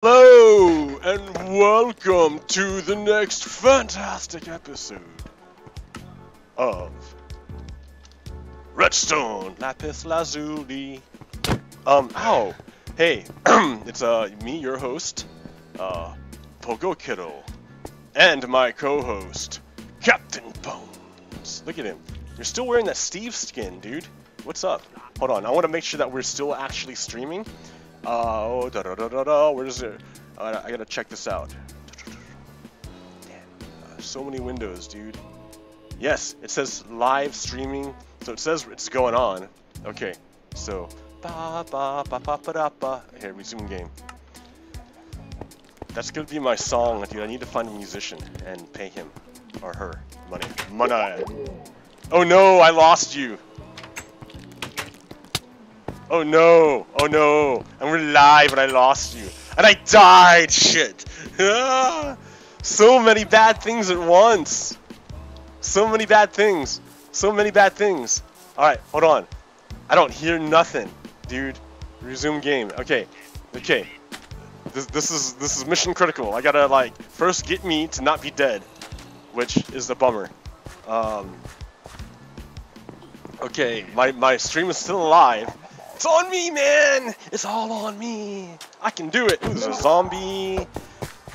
Hello and welcome to the next fantastic episode of Redstone Lapis Lazuli. Ow! Hey, it's me, your host, Pogo Kiddo, and my co-host, Captain Bones. Look at him. You're still wearing that Steve skin, dude. What's up? Hold on, I want to make sure that we're still actually streaming. Where is it? I gotta check this out. Damn, so many windows, dude. Yes, it says live streaming, so it says it's going on. Okay, so here, resume game. That's gonna be my song, dude. I need to find a musician and pay him or her money. Money. Oh no, I lost you. Oh no! Oh no! And we're live and I lost you. And I died! Shit! So many bad things at once! So many bad things! So many bad things! Alright, hold on. I don't hear nothing, dude. Resume game. Okay. Okay. This is mission critical. I gotta like first get me to not be dead. Which is a bummer. Okay, my stream is still alive. It's on me, man! It's all on me! I can do it! Ooh, there's a zombie!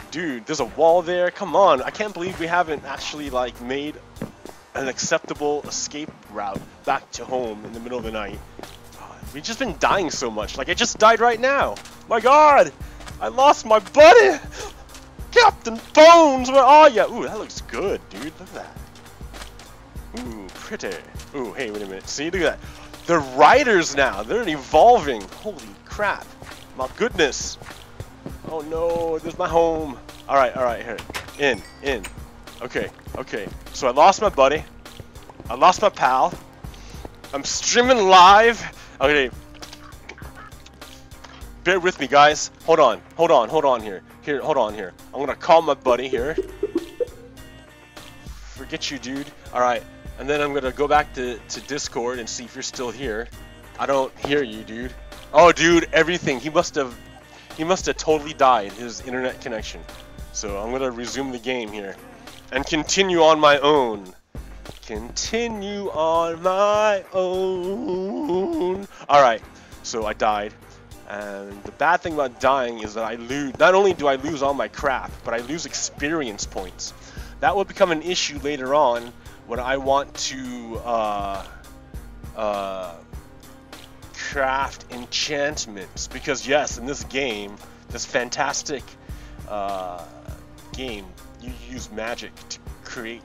Dude, there's a wall there. Come on, I can't believe we haven't actually, like, made an acceptable escape route back to home in the middle of the night. We've just been dying so much. Like, I just died right now! My god! I lost my buddy! Captain Bones, where are ya? Ooh, that looks good, dude. Look at that. Ooh, pretty. Ooh, hey, wait a minute. See, look at that. They're riders now. They're evolving. Holy crap. My goodness. Oh no, there's my home. Alright, here. In. Okay. So I lost my buddy. I lost my pal. I'm streaming live. Okay. Bear with me, guys. Hold on here. Hold on here. I'm gonna call my buddy here. Forget you, dude. Alright. And then I'm gonna go back to Discord and see if you're still here. I don't hear you, dude. Oh, dude, everything. He must have totally died, his internet connection. So I'm gonna resume the game here and continue on my own. Continue on my own. All right. So I died, and the bad thing about dying is that I lose. Not only do I lose all my crap, but I lose experience points. That will become an issue later on when I want to craft enchantments, because yes, in this game, this fantastic game, you use magic to create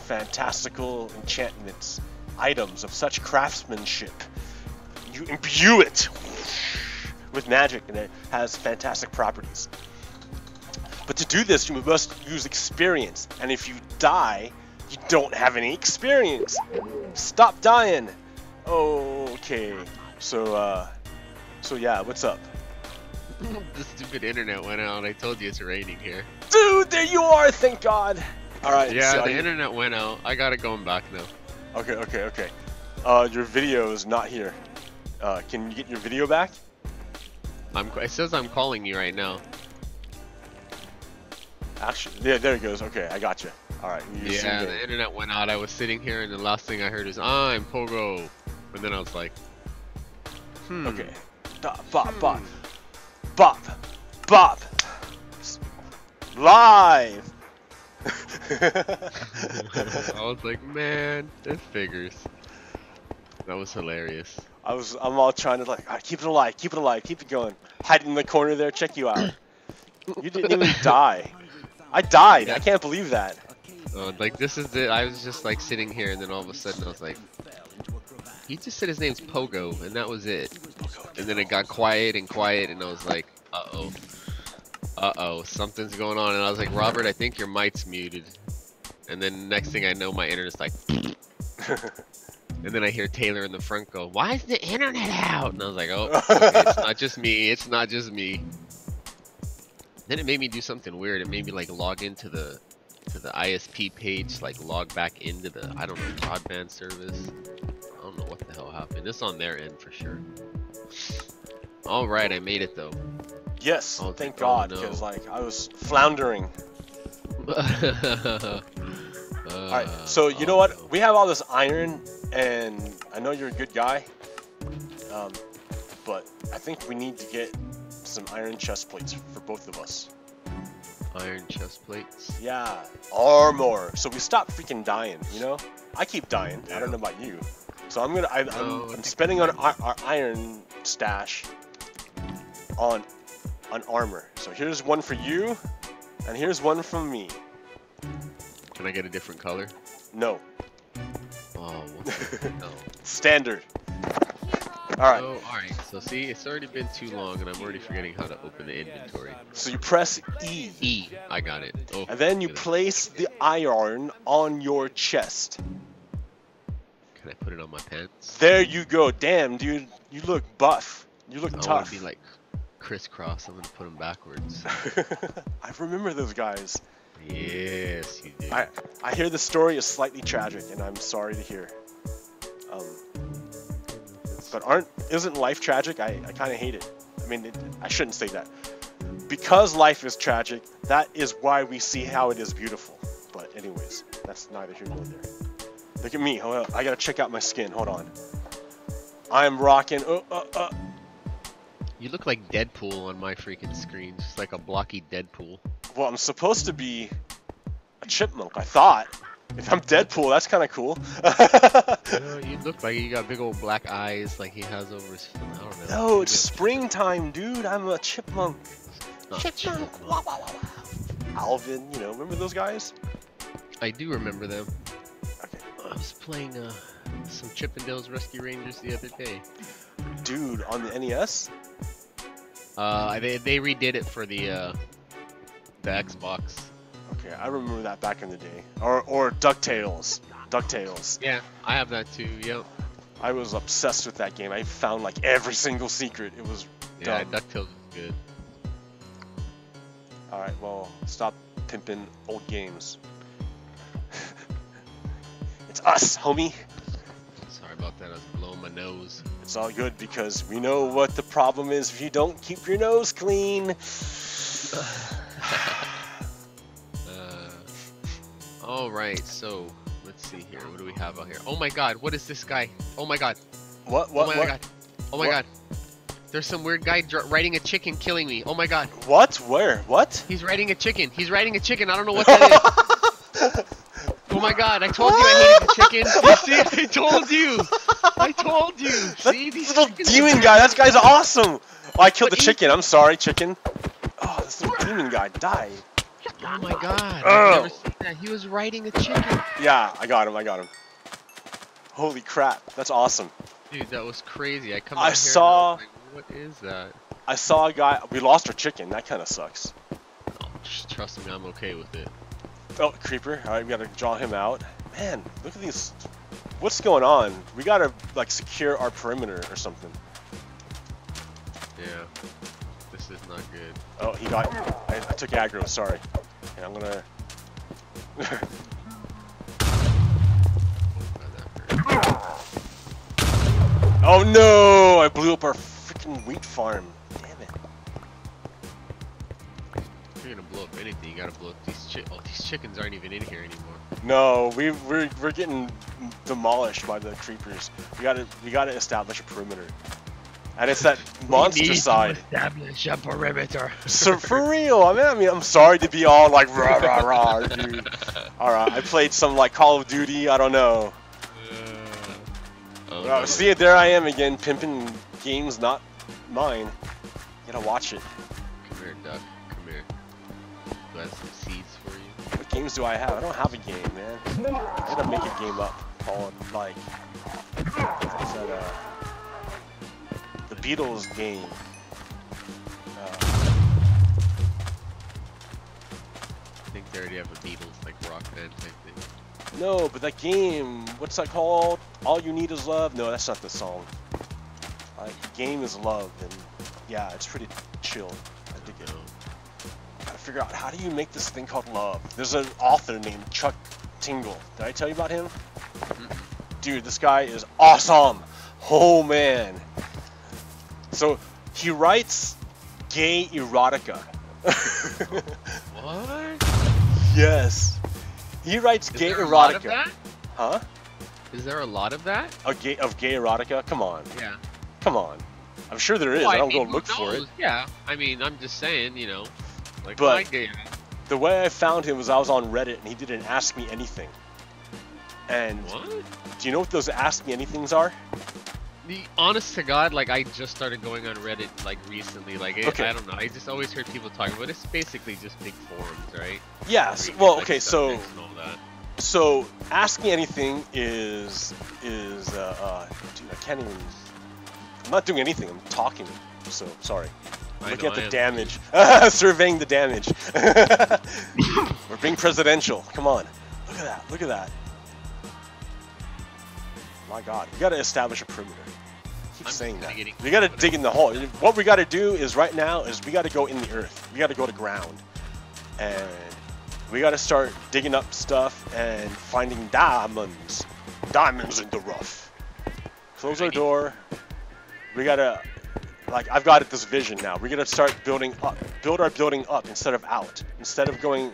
fantastical enchantments, items of such craftsmanship. You imbue it with magic and it has fantastic properties. But to do this, you must use experience, and if you die, you don't have any experience. Stop dying. Okay. So yeah, what's up? The stupid internet went out. I told you it's raining here. Dude, there you are, thank God. Alright. Yeah, so the internet went out. I got it going back now. Okay. Your video is not here. Can you get your video back? It says I'm calling you right now. Actually, yeah, there it goes. Okay, I got you. Alright. Yeah, the internet went out. I was sitting here and the last thing I heard is, I'm Pogo. And then I was like, Okay. Bop. Live! I was like, man, it figures. That was hilarious. I'm all trying to like, all right, keep it alive, keep it going. Hide in the corner there, check you out. You didn't even die. I died. I can't believe that. Like, this is it. I was just like sitting here and then all of a sudden I was like, he just said his name's Pogo and that was it. And then it got quiet and I was like, uh-oh, something's going on. And I was like, Robert, I think your mic's muted. And then next thing I know, my internet's like, and then I hear Taylor in the front go, why is the internet out? And I was like, oh, okay, it's not just me. Then it made me do something weird. It made me like log into the ISP page, like log back into the, I don't know, broadband service. I don't know what the hell happened. It's on their end for sure. Alright, I made it though. Yes, Oh, thank oh, God, no. because like I was floundering. Alright, so you know what? No. We have all this iron, and I know you're a good guy, but I think we need to get some iron chest plates for both of us. Iron chest plates. Yeah, armor. So we stop freaking dying, you know? I keep dying. I don't know about you. So I'm spending on our iron stash on armor. So here's one for you, and here's one from me. Can I get a different color? No. Oh, no. Standard. Alright. Oh, alright. So see, it's already been too long, and I'm already forgetting how to open the inventory. So you press E. E. I got it. Oh, And then you place the iron on your chest. Can I put it on my pants? There you go. Damn, dude. You look buff. You look I want tough. to be like crisscross. I'm gonna put them backwards. I remember those guys. Yes, you do. I hear the story is slightly tragic, and I'm sorry to hear. But isn't life tragic? I kind of hate it. I mean, I shouldn't say that. Because life is tragic, that is why we see how it is beautiful. But anyways, that's neither here nor there. Look at me. Hold on. I gotta check out my skin. Hold on. I'm rocking. You look like Deadpool on my freaking screen, just like a blocky Deadpool. Well, I'm supposed to be a chipmunk, I thought. If I'm Deadpool, that's kind of cool. You look like you got big old black eyes like he has over his... I don't know. No, it's springtime, dude. I'm a chipmunk. Chipmunk. Wow, wow, wow, wow. Alvin, you know, remember those guys? I do remember them. Okay. I was playing some Chippendales Rescue Rangers the other day. Dude, on the NES? They redid it for the Xbox. Okay, I remember that back in the day. Or DuckTales. DuckTales. Yeah, I have that too. Yep. I was obsessed with that game. I found like every single secret. It was Yeah, dumb. DuckTales is good. Alright, well, stop pimping old games. It's us, homie. Sorry about that. I was blowing my nose. It's all good because we know what the problem is if you don't keep your nose clean. All right, so let's see here. What do we have out here? Oh my God, what is this guy? Oh my God. What? Oh my God. Oh my What? God. There's some weird guy riding a chicken killing me. Oh my God. What? Where? What? He's riding a chicken. He's riding a chicken. I don't know what that is. Oh my God, I told you I hated the chicken. You see, I told you. I told you. See, these Little chickens demon are- guy, that guy's awesome! Oh, I killed the But he- chicken, I'm sorry, chicken. Oh, this little demon guy died. Oh my God, Oh. I've never seen that. He was riding a chicken. Yeah, I got him. Holy crap, that's awesome. Dude, that was crazy. I come I out saw- here and I was like, what is that? I saw a guy, we lost our chicken, that kind of sucks. Oh, just trust me, I'm okay with it. Oh, creeper, alright, we gotta draw him out. Man, look at these, what's going on? We gotta, like, secure our perimeter or something. Yeah, this is not good. Oh, he got, I took aggro, sorry. And I'm gonna... Oh no! I blew up our freaking wheat farm. Damn it. If you're gonna blow up anything, you gotta blow up these these chickens aren't even in here anymore. No, we're getting demolished by the creepers. We gotta establish a perimeter. And it's that monster side. Establish a perimeter. So for real, I mean, I'm sorry to be all like rah rah rah, dude. Alright, I played some like Call of Duty, I don't know. Oh, See, there I am again, pimping games not mine. Gotta watch it. Come here, duck. Come here. Do I have some seeds for you? What games do I have? I don't have a game, man. I gotta make a game up called like what's that, the Beatles game. I think they already have a Beatles like rock band type thing. No, but that game, what's that called? All You Need Is Love? No, that's not the song. Like, the game is love, and yeah, it's pretty chill. I dig it. Gotta figure out, how do you make this thing called love? There's an author named Chuck Tingle. Did I tell you about him? Dude, this guy is awesome! Oh man! So, he writes gay erotica. What? Yes. He writes gay Is there a erotica. lot of that? Huh? Is there a lot of that? Of gay erotica? Come on. Yeah. Come on. I'm sure there is. Well, I don't mean, go look for it. Yeah. I mean, I'm just saying, you know. Like, But why gay? the way I found him was I was on Reddit and he didn't ask me anything. And What? do you know what those ask me anythings are? The honest to God, like I just started going on Reddit like recently. Like Okay. I don't know. I just always heard people talking about it. It's basically just big forums, right? Yeah. Reading, Well, like, okay. So subjects and all that. So, ask me anything is dude, I can't even, I'm not doing anything, I'm talking, so, sorry. Looking at the damage, surveying the damage. We're being presidential, come on. Look at that. My God, we gotta establish a perimeter. Keep saying that. We gotta dig in the hole. What we gotta do is right now is we gotta go in the earth. We gotta go to ground. And we gotta start digging up stuff and finding diamonds. Diamonds in the rough. Close our door. We gotta, like, I've got this vision now. We gotta start building up. Build our building up instead of out. Instead of going,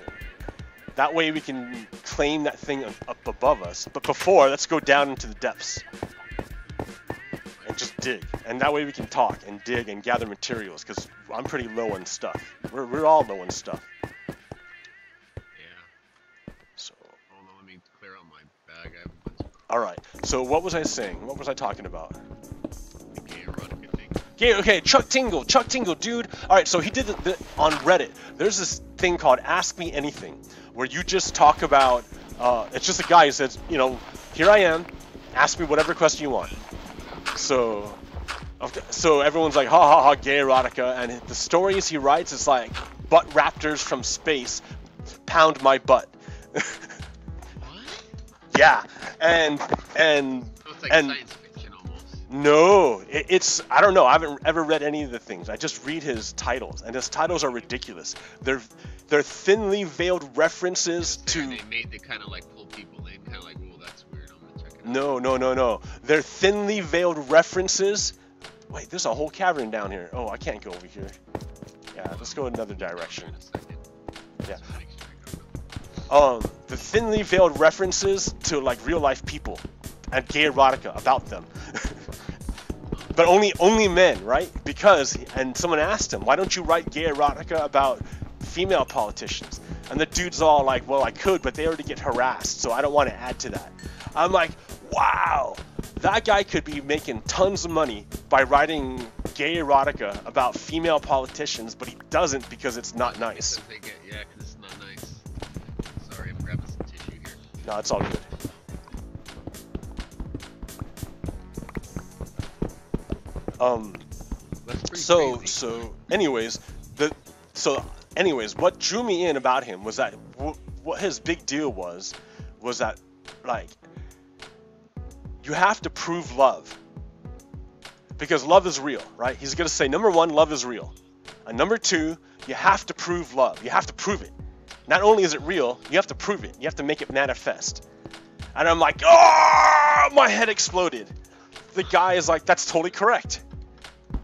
that way we can claim that thing up above us. But before, let's go down into the depths. And just dig. And that way we can talk and dig and gather materials, because I'm pretty low on stuff. We're all low on stuff. Let me clear out my bag. I have a bunch of Alright, so what was I saying? What was I talking about? the gay erotica thing. Yeah, okay, Chuck Tingle, dude. Alright, so he did on Reddit. There's this thing called Ask Me Anything, where you just talk about, it's just a guy who says, you know, here I am, ask me whatever question you want. So everyone's like, ha ha ha, gay erotica, and the stories he writes is like, butt raptors from space pound my butt. Yeah, and So it's like science fiction almost. no, it's I don't know. I haven't ever read any of the things. I just read his titles, and his titles are ridiculous. They're thinly veiled references to. They kind of like pull people in, kind of like, oh, that's weird. I'm gonna check it out. No. They're thinly veiled references. Wait, there's a whole cavern down here. Oh, I can't go over here. Yeah, let's go another direction. Yeah. The thinly veiled references to like real life people and gay erotica about them. But only men, right? Because, and someone asked him, why don't you write gay erotica about female politicians? And the dude's all like, well, I could, but they already get harassed, so I don't want to add to that. I'm like, wow, that guy could be making tons of money by writing gay erotica about female politicians, but he doesn't because it's not nice. Yeah, because it's not nice. Sorry, I'm grabbing some tissue here. No, it's all good. Anyways, what drew me in about him was that what his big deal was that, like, you have to prove love. Because love is real, right? He's gonna say, number one, love is real. And number two, you have to prove love. You have to prove it. Not only is it real, you have to prove it. You have to make it manifest. And I'm like, oh, my head exploded. The guy is like, that's totally correct.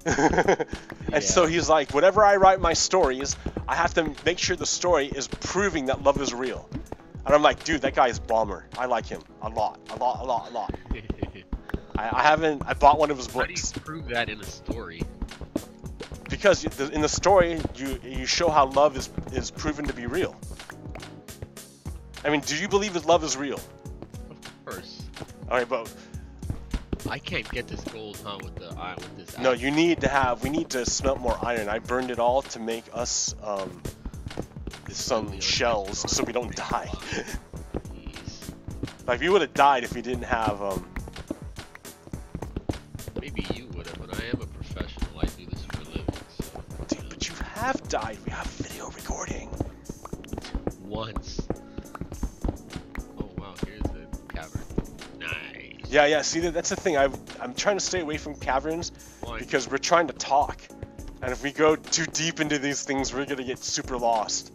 And so he's like, whenever I write my stories, I have to make sure the story is proving that love is real. And I'm like, dude, that guy is bomber. I like him a lot. I bought one of his books. How do you prove that in a story? Because in the story, you show how love is proven to be real. I mean, do you believe that love is real? Of course. Alright, but I can't get this gold, huh, with this. No, we need to smelt more iron. I burned it all to make us some shells so we don't die. Like, we would have died if we didn't have Maybe you would have, but I am a professional. I do this for a living. So. Dude, but you have died. We have video recording. Once. Oh wow, here's the cavern. Nice. Yeah. See, that's the thing. I'm trying to stay away from caverns. Why? Because we're trying to talk, and if we go too deep into these things, we're gonna get super lost.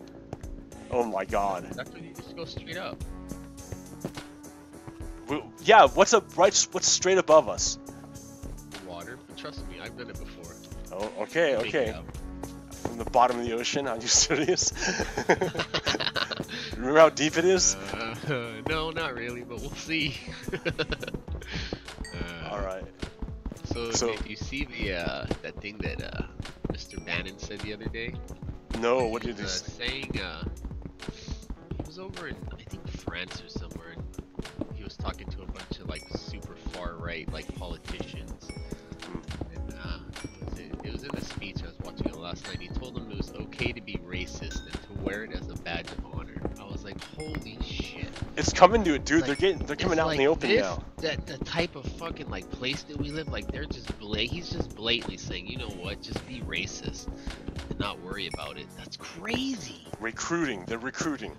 Oh my God. That's when you just go straight up. Yeah. What's straight above us? Water. But trust me, I've done it before. Oh, okay. from the bottom of the ocean. Are you serious? Remember how deep it is? No, not really, but we'll see. All right. So did you see the that thing that Mr. Bannon said the other day? No, what did he say? Saying he was over in I think France or somewhere, and he was talking to a bunch of like super far right like politicians. And it was in the speech I was watching it last night. He told them it was okay to be racist and to wear it as a badge of honor. I was like, holy shit. It's coming to it, dude. Like, they're coming out in the open now. The type of fucking like place that we live, like they're just he's just blatantly saying, you know what, just be racist and not worry about it. That's crazy. They're recruiting.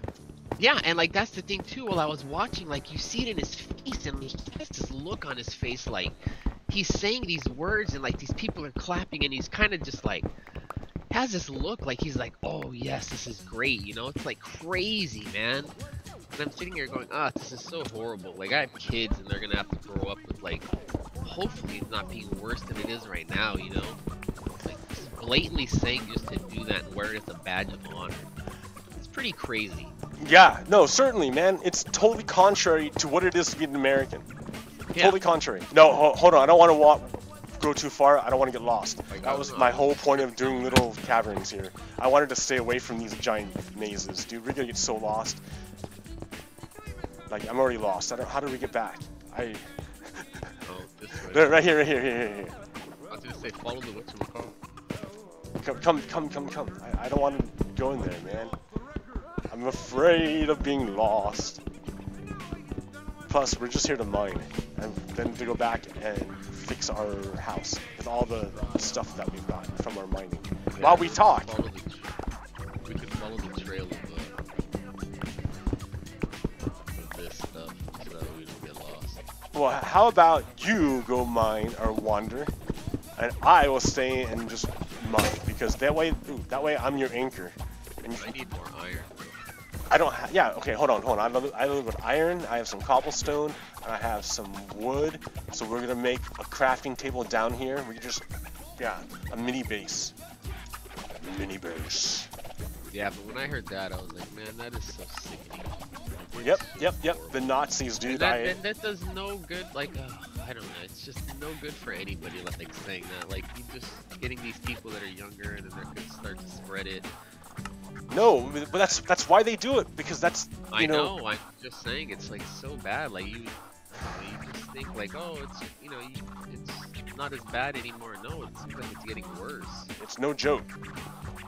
Yeah, and like that's the thing too. While I was watching, like you see it in his face, and he has this look on his face, like he's saying these words, and like these people are clapping, and he's kind of just like has this look, like he's like, oh yes, this is great, you know? It's like crazy, man. And I'm sitting here going, this is so horrible. Like I have kids, and they're gonna have to grow up with like, hopefully it's not being worse than it is right now, you know? Like just blatantly saying just to do that and wear it as a badge of honor. It's pretty crazy. Yeah, no, certainly, man. It's totally contrary to what it is to be an American. Yeah. Totally contrary. No, hold on. I don't want to go too far. I don't want to get lost. That was my whole point of doing little caverns here. I wanted to stay away from these giant mazes. Dude, we're gonna get so lost. Like, I'm already lost. How do we get back? Oh, this way. Right here. I was gonna say, follow the whatchamacallit. Come. I don't want to go in there, man. I'm afraid of being lost. Plus, we're just here to mine, and then to go back and fix our house with all the stuff that we've got from our mining. Yeah, while we talk. We can follow the trail of this stuff so that we don't get lost. Well, how about you go mine or wander, and I will stay and just mine, because that way I'm your anchor. And I need more iron. I don't yeah, okay, hold on. I live with iron, I have some cobblestone, and I have some wood. So we're gonna make a crafting table down here. We just, a mini base. Yeah, but when I heard that, I was like, man, that is so sickening. Yep. The Nazis, dude. And that does no good, like, I don't know, it's just no good for anybody, like, saying that. Like, you just getting these people that are younger, and then they're gonna start to spread it. No, but that's why they do it, because that's, you know. I'm just saying, it's like so bad. Like you just think like, oh, it's it's not as bad anymore. No, it seems like it's getting worse. It's no joke.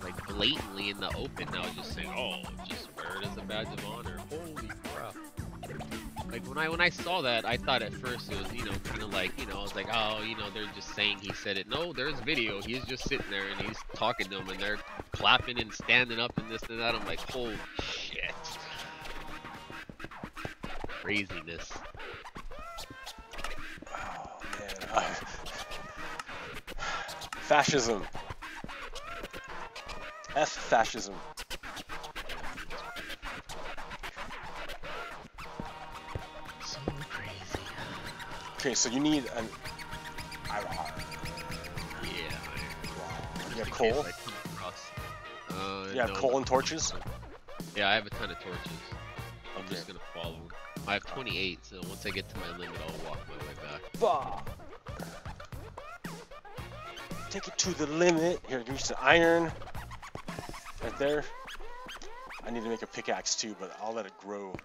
Like blatantly in the open now, just saying, oh, just wear it as a badge of honor. Holy crap! Like when I saw that, I thought at first it was kind of like I was like, oh, they're just saying he said it. No, there's video. He's just sitting there and he's talking to them, and they're clapping and standing up and this and that. I'm like, holy shit! Craziness. Oh man. Fascism. F fascism. So crazy. Okay, so you need an iron. Yeah. You have coal? You have coal and torches? Yeah, I have a ton of torches. I'm Okay. just gonna follow them. I have 28, so once I get to my limit, I'll walk my way back. Bah. Take it to the limit. Here, give me some iron. Right there. I need to make a pickaxe too, but I'll let it grow.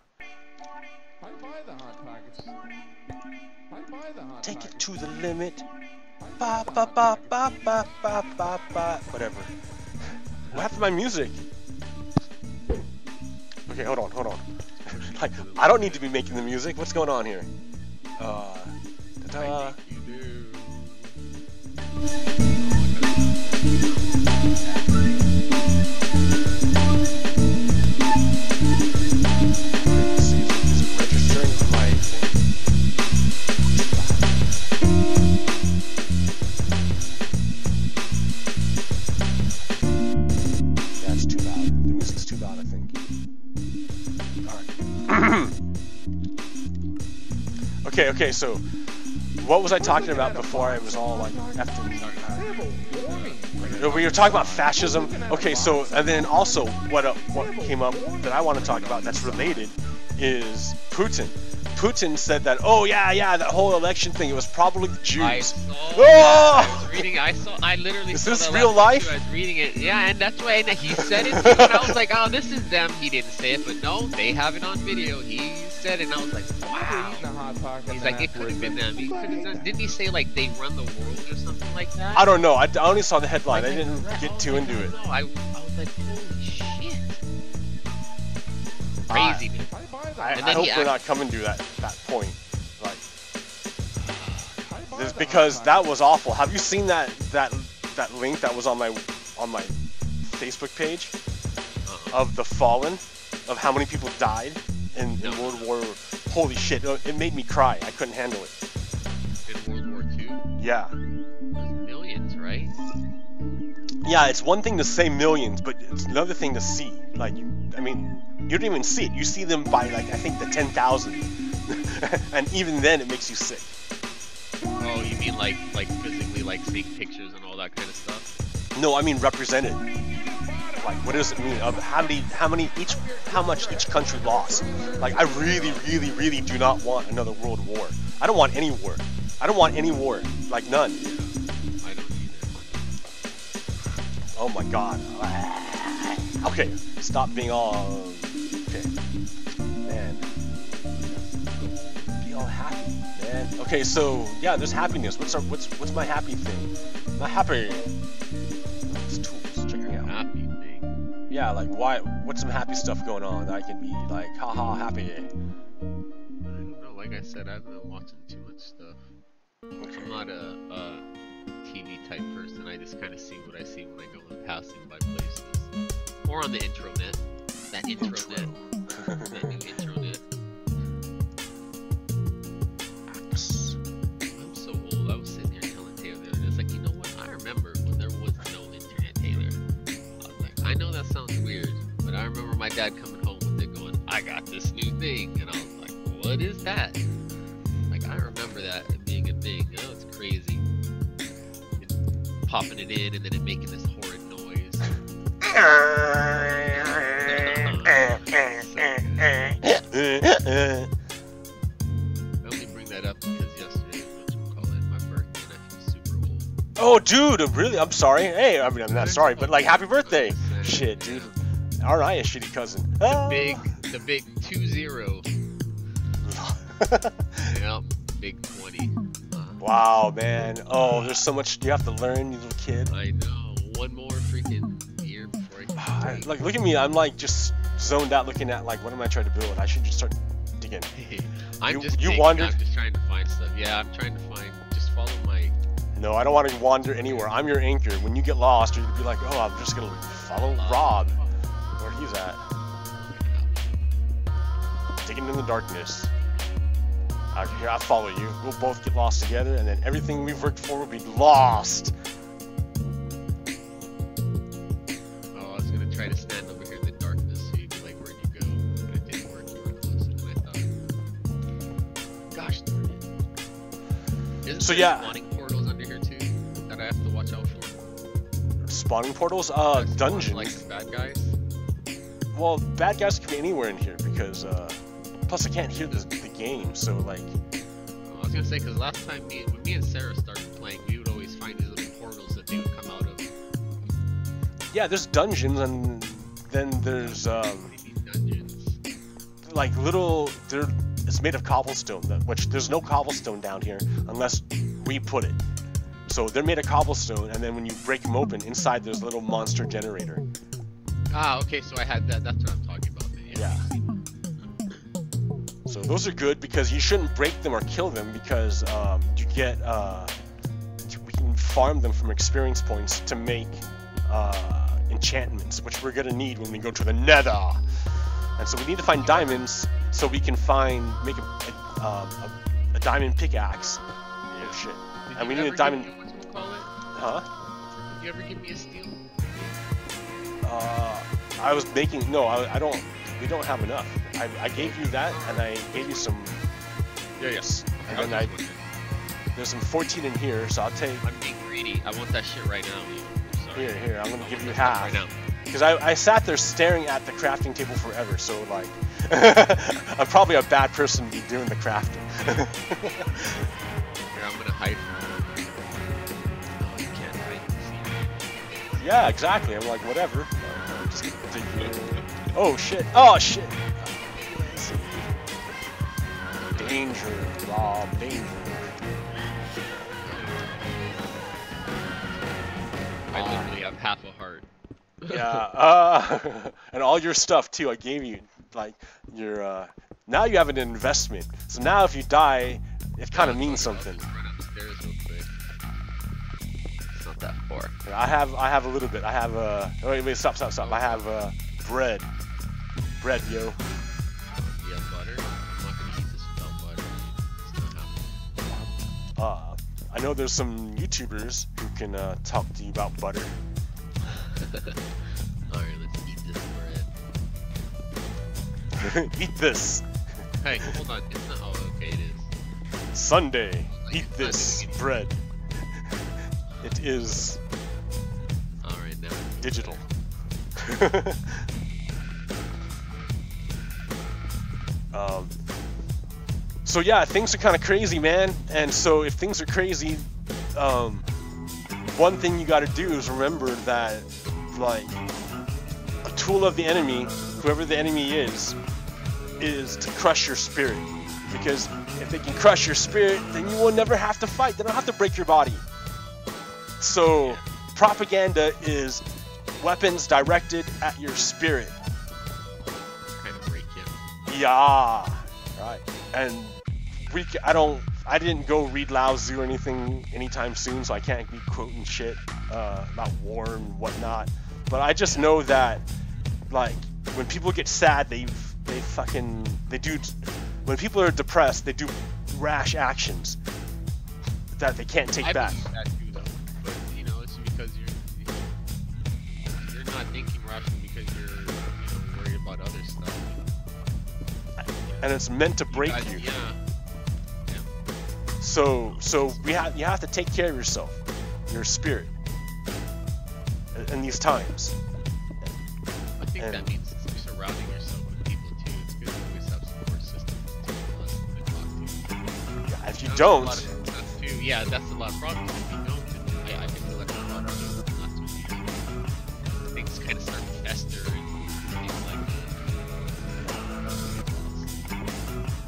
Take it to the limit. Ba ba ba ba ba ba ba ba. Whatever. What happened to my music? Okay, hold on. Like, I don't need to be making the music. What's going on here? Ta-da. That's too loud. The music's too loud, I think. Alright. Okay, so what was I talking about before I was all like effed? we were talking about fascism. Okay, so and then also what came up that I want to talk about that's related is Putin. Putin said that, oh yeah, that whole election thing, it was probably the Jews. I saw Oh! that. I was reading. I literally. Is saw this that real last life? issue. I was reading it. Yeah, and that's why he said it. Too, and I was like, oh, this is them. He didn't say it, but no, they have it on video. He said it, and I was like, wow. He's like, it could have been them. He could have done. Didn't he say like they run the world or something like that? I don't know. I only saw the headline. I didn't get too into it. No, I was like, holy shit. Craziness. I hope we're not coming to that point. Like, because that was awful. Have you seen that link that was on my Facebook page of the fallen, of how many people died in World War? Holy shit! It made me cry. I couldn't handle it. In World War II? Yeah. There's millions, right? Yeah, it's one thing to say millions, but it's another thing to see. Like, I mean, you don't even see it. You see them by, like, I think the 10,000. And even then, it makes you sick. Oh, you mean like physically, like seeing pictures and all that kind of stuff? No, I mean represented. Like, what does it mean? Of how much each country lost? Like, I really do not want another world war. I don't want any war. I don't want any war. Like, none. I don't either. Oh my god. Okay, stop being all... Okay. Man. Be all happy, man. Okay, so, yeah, there's happiness. What's my happy thing? My happy... It's tools, check it out. Happy thing? Yeah, like, what's some happy stuff going on that I can be, like, haha, happy? I don't know, like I said, I've been watching too much stuff. Okay. I'm not a TV type person. I just kind of see what I see when I go in passing by places. Or on the intranet. That intranet. That new intranet. I'm so old. I was sitting here telling Taylor the other day, it's like, you know what? I remember when there was no internet, Taylor. I was like, I know that sounds weird, but I remember my dad coming home with it going, I got this new thing. And I was like, what is that? Like, I remember that being a thing. Oh, it's crazy. And popping it in and then it making this horrid noise. I only bring that up because yesterday was my birthday and I feel super old. Oh, dude, really? I'm sorry. Hey, I mean, I'm not sorry, but, like, happy birthday. Shit, dude. Alright, shitty cousin. The big 2-0. Yep, big 20. Wow, man. Oh, there's so much you have to learn, you little kid. I know. One more freaking year before I can Like, look at me. I'm, like, just zoned out looking at, like, what am I trying to build? I should just start digging. I'm you digging, wandered? I'm just trying to find stuff. Yeah, I'm trying to find. Just follow my. No, I don't want to wander anywhere. I'm your anchor. When you get lost, you'll be like, oh, I'm just going to follow Rob. Where he's at. Digging in the darkness. Out here, I'll follow you. We'll both get lost together, and then everything we've worked for will be lost. Oh, I was gonna try to stand over here in the darkness so you'd be like, where'd you go? But it didn't work. You were closer than I thought. Gosh darn it. Isn't there spawning portals under here too that I have to watch out for? Spawning portals? Dungeons. Like the bad guys? Well, bad guys can be anywhere in here because, plus I can't hear the game, so like... I was gonna say, because last time when me and Sarah started playing, we would always find these little portals that they would come out of. Yeah, there's dungeons, and then there's, dungeons. like little... It's made of cobblestone, which there's no cobblestone down here unless we put it. So they're made of cobblestone, and then when you break them open, inside there's a little monster generator. Ah, okay, so I had that. That's what I'm talking about. Yeah. So those are good because you shouldn't break them or kill them because you get we can farm them from experience points to make enchantments, which we're gonna need when we go to the Nether. And so we need to find diamonds so we can make a diamond pickaxe. Oh shit! And we need a diamond. Huh? Did you ever give me a steel? I was making I don't. We don't have enough. I gave you that, and I gave you some. Yes. And then there's some 14 in here, so I'll take. I'm being greedy. I want that shit right now. So Here, I'm gonna give you half. Right now. Because I sat there staring at the crafting table forever, so like, I'm probably a bad person to be doing the crafting. Here, I'm gonna hide. Oh, you can't hide. Yeah, exactly. I'm like, whatever. Just oh shit! Oh shit! Danger, Rob, danger. I literally have half a heart. Yeah, and all your stuff too. I gave you like your. Now you have an investment. So now if you die, it kind of means something. I'll just run upstairs real quick. It's not that far. I have a little bit. I have wait, stop. I have bread, yo. You have butter? I'm not gonna eat this without butter. It's not happening. I know there's some YouTubers who can talk to you about butter. Alright, let's eat this bread. Eat this. Hey, hold on. It's not. Oh, okay, it is. Sunday. Like, Eat it's this not doing bread. It is Alright, now. digital. So yeah, things are kind of crazy, man. And so if things are crazy, one thing you got to do is remember that, like, a tool of the enemy, whoever the enemy is to crush your spirit. Because if they can crush your spirit, then you will never have to fight. They don't have to break your body. So propaganda is weapons directed at your spirit. Kind of break you. Yeah, right. And I didn't go read Lao Tzu or anything anytime soon, so I can't be quoting shit about war and whatnot. But I just know that, like, when people get sad, they do. When people are depressed, they do rash actions that they can't take back. I believe that too, though. But you know, it's because you're not thinking rationally because you're worried about other stuff. And it's meant to break you. Yeah. So you have to take care of yourself, your spirit, in these times. I think that means surrounding yourself with people too. It's good to always have support systems to talk to. Yeah, if you don't, yeah, that's a lot of problems. If you don't, I can feel like a problem too. Not too deep. Things kind of start to fester and things like that.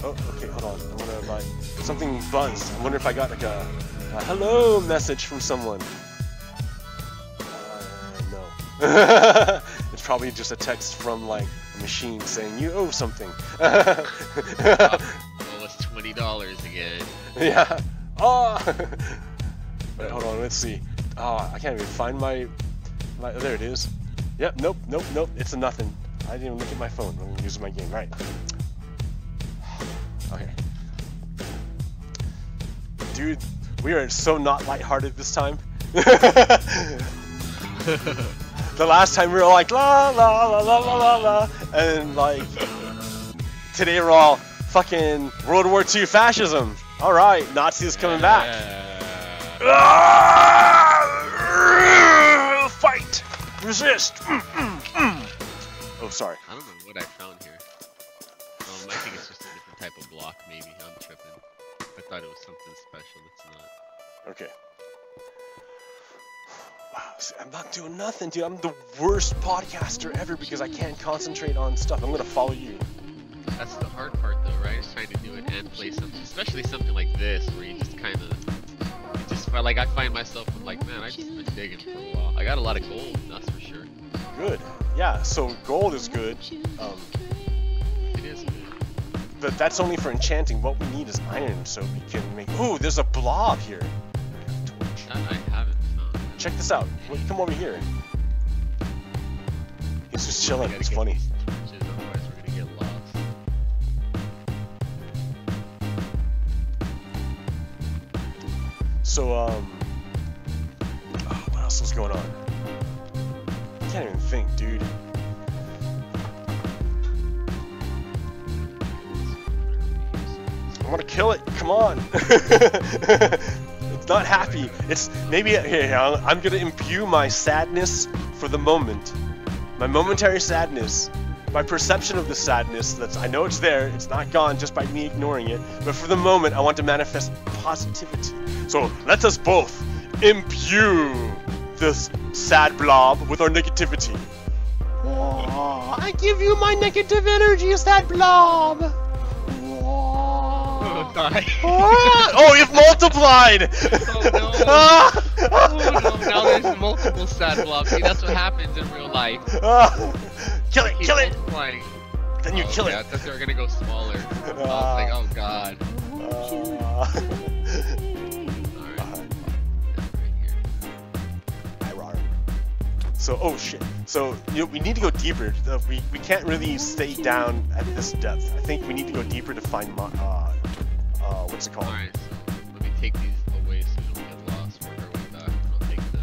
oh, okay, hold on. I wanna like something buzzed. I wonder if I got like a hello message from someone. No. It's probably just a text from like a machine saying you owe something. Oh, it's $20 again. Yeah. Oh. Wait, hold on. Let's see. Oh, I can't even find my. Oh, there it is. Yep. Nope. It's a nothing. I didn't even look at my phone. I'm using my game. Right. Okay. Dude, we are so not lighthearted this time. The last time we were like la la la la la la la, and like today we're all fucking World War II fascism. All right, Nazis coming back. Fight, resist. Oh, sorry. I don't know what I found here. I think it's just a different type of block, maybe. I'm tripping. I thought it was something special. It's not. Okay. Wow, see, I'm not doing nothing, dude. I'm the worst podcaster ever because I can't concentrate on stuff. I'm gonna follow you. That's the hard part, though, right? Is trying to do it and play something, especially something like this, where you just kind of, like, I find myself like, man, I've just been digging for a while. I got a lot of gold, that's for sure. Good. Yeah. So gold is good. It is good. But that's only for enchanting. What we need is iron, so we can make. Ooh, there's a blob here. That I haven't found. Check this out. Wait, come over here. He's just chilling. It's funny. These torches, otherwise we're gonna get lost. So, oh, what else is going on? I can't even think, dude. I want to kill it. Come on. It's not happy. It's maybe here. I'm gonna imbue my sadness for the moment, my momentary sadness, my perception of the sadness. That's I know it's there. It's not gone just by me ignoring it. But for the moment, I want to manifest positivity. So let us both imbue this sad blob with our negativity. Oh, I give you my negative energy, sad blob. Oh, die. Oh, you've multiplied! Oh no! Oh no! Now there's multiple sad blobs. See, that's what happens in real life. Kill it! Kill it! Multiplying. Then you kill Yeah, it. I thought they were gonna go smaller. I was like, oh god. So, oh shit. So, we need to go deeper. We can't really stay down at this depth. I think we need to go deeper to find what's it called? Alright, so let me take these away so we don't get lost. Work our way back, and I'll take the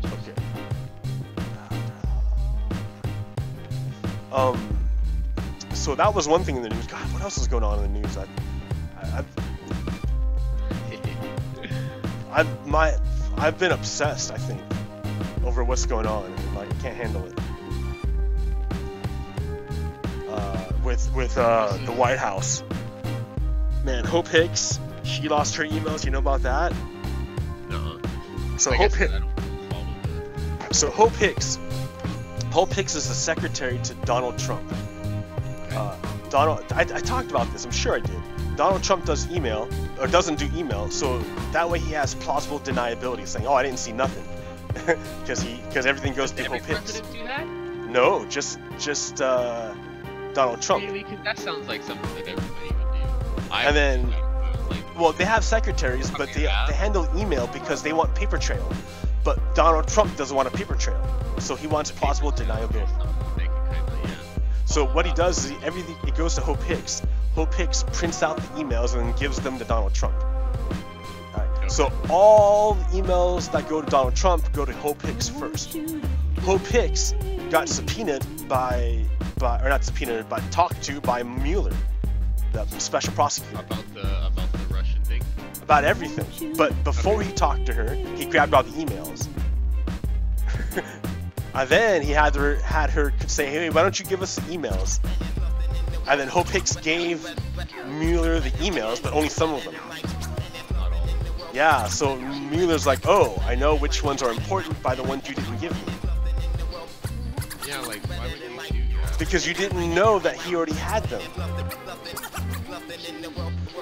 torches. Okay. So that was one thing in the news. God, what else is going on in the news? I've been obsessed, I think, over what's going on. Like, I can't handle it. With the White House. Man, Hope Hicks, she lost her emails. You know about that? So Hope Hicks. Hope Hicks is the secretary to Donald Trump. I talked about this. I'm sure I did. Donald Trump does email, or doesn't do email, so that way he has plausible deniability, saying, "Oh, I didn't see nothing," because everything goes through Hope Hicks. Do that? No, just Donald Trump. Really? 'Cause that sounds like something that everybody would do. And then, well, they have secretaries, but they handle email because they want paper trail. But Donald Trump doesn't want a paper trail, so he wants plausible deniability. So what he does is everything it goes to Hope Hicks. Hope Hicks prints out the emails and then gives them to Donald Trump. Alright, so all the emails that go to Donald Trump go to Hope Hicks first. Hope Hicks got subpoenaed or not subpoenaed, but talked to by Mueller, the special prosecutor. About the Russian thing? About everything. But before he talked to her, he grabbed all the emails. And then he had her say, "Hey, why don't you give us the emails?" And then Hope Hicks gave Mueller the emails, but only some of them. Not all. Yeah, so Mueller's like, "Oh, I know which ones are important by the ones you didn't give me." Yeah, like, why would you do that? Because you didn't know that he already had them.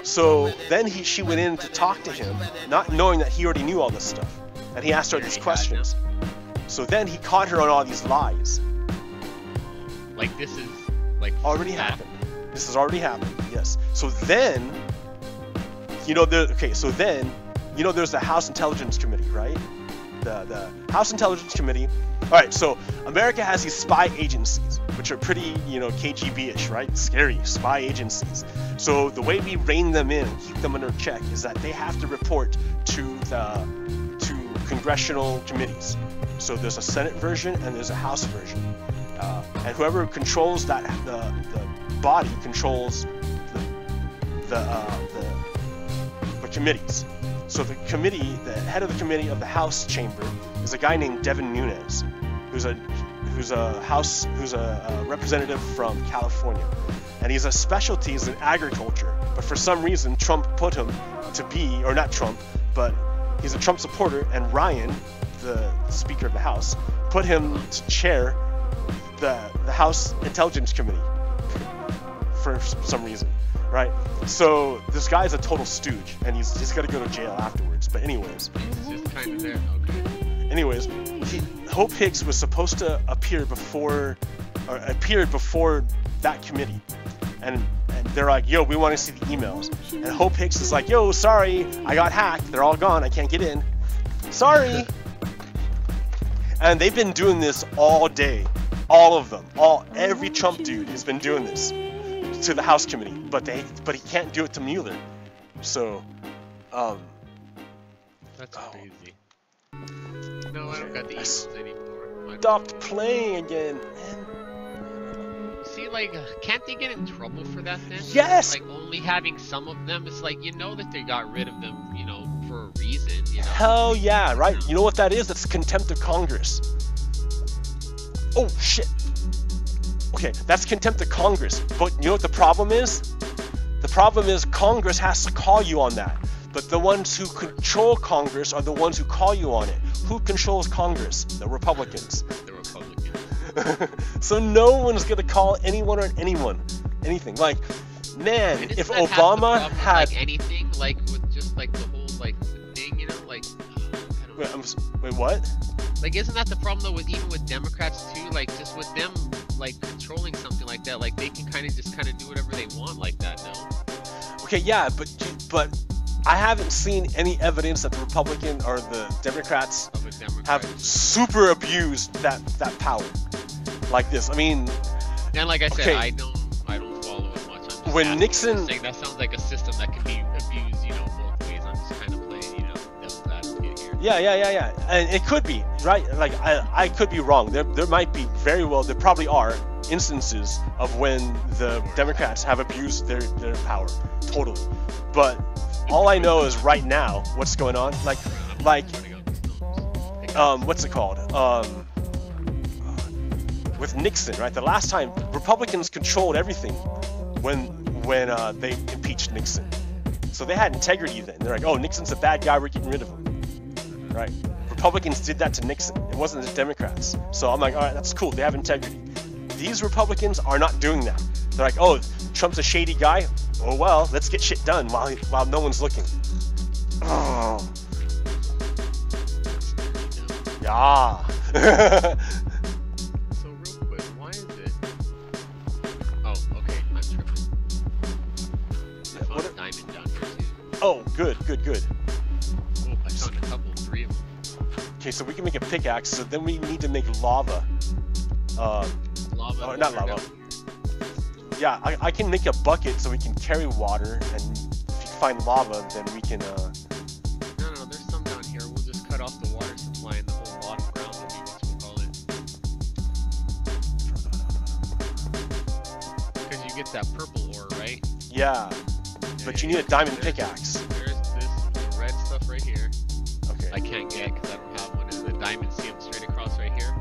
So then she went in to talk to him, not knowing that he already knew all this stuff. And he asked her these questions. So then he caught her on all these lies. Like, this is, like... Already happened. This has already happened, yes. So then, so then, there's the House Intelligence Committee, right? The House Intelligence Committee. Alright, so America has these spy agencies, which are pretty, KGB-ish, right? Scary spy agencies. So the way we rein them in and keep them under check is that they have to report to congressional committees. So there's a Senate version and there's a House version. And whoever controls the body controls the committees. So the head of the committee of the House chamber is a guy named Devin Nunes, who's a representative from California, and he's a specialties in agriculture. But for some reason, Trump put him to be, or not Trump, but he's a Trump supporter, and Ryan, the Speaker of the House, put him to chair the House Intelligence Committee for some reason. Right, so this guy's a total stooge, and he's got to go to jail afterwards. But anyways, he's just kind of there. Okay. Anyways, Hope Hicks was supposed to appeared before that committee, and they're like, "Yo, we want to see the emails." And Hope Hicks is like, "Yo, sorry, I got hacked. They're all gone. I can't get in. Sorry." And they've been doing this all day, all of them, every Trump dude has been doing this to the House committee, but he can't do it to Mueller. So, that's crazy. No, I don't got the emails anymore. Stopped playing again, man. See, like, can't they get in trouble for that then? Yes. Like only having some of them, it's like that they got rid of them, for a reason. you know. Hell yeah, right? You know what that is? That's contempt of Congress. Oh shit. Okay, that's contempt of Congress. But you know what the problem is? The problem is Congress has to call you on that. But the ones who control Congress are the ones who call you on it. Who controls Congress? The Republicans. The Republicans. So no one's gonna call anyone or anything. Like, man, And isn't if that half the Obama problem with, had like anything, like with just like the whole like thing, you know, like I don't know. wait, what? Like, isn't that the problem though? With even with Democrats too, like just with them like controlling something like that, like they can kind of do whatever they want like that now. Okay, yeah, but I haven't seen any evidence that the Republican or the Democrats Of a Democrat. have super abused that power like this. I mean, And like I said, okay. I don't follow it much. I'm just When asking, Nixon- just saying that sounds like a system that can be abused, you know, both ways. I'm just kind of playing, you know, devil's advocate here. yeah, and it could be right. Like I could be wrong. There might be there probably are instances of when the Democrats have abused their power totally. But all I know is right now what's going on. Like what's it called? With Nixon, right? The last time Republicans controlled everything when they impeached Nixon. So they had integrity then. They're like, oh, Nixon's a bad guy, we're getting rid of him. Right? Republicans did that to Nixon. It wasn't the Democrats. So I'm like, all right, that's cool. They have integrity. These Republicans are not doing that. They're like, oh, Trump's a shady guy. Oh well, let's get shit done while no one's looking. Oh. Yeah. So real quick, why is it? Oh, okay, I'm tripping. I found a diamond down here too. Oh, good. Oh, I found a couple, 3 of them. Okay, so we can make a pickaxe. So then we need to make lava. Lava. Oh, not water, lava. Yeah, I can make a bucket so we can carry water, and if you find lava, then we can. No, there's some down here. We'll just cut off the water supply and the whole bottom ground will be what we'll call it. Because you get that purple ore, right? Yeah, but you need a diamond pickaxe. There's this red stuff right here. Okay. I can't get because I don't have one. And the diamond, see them straight across right here?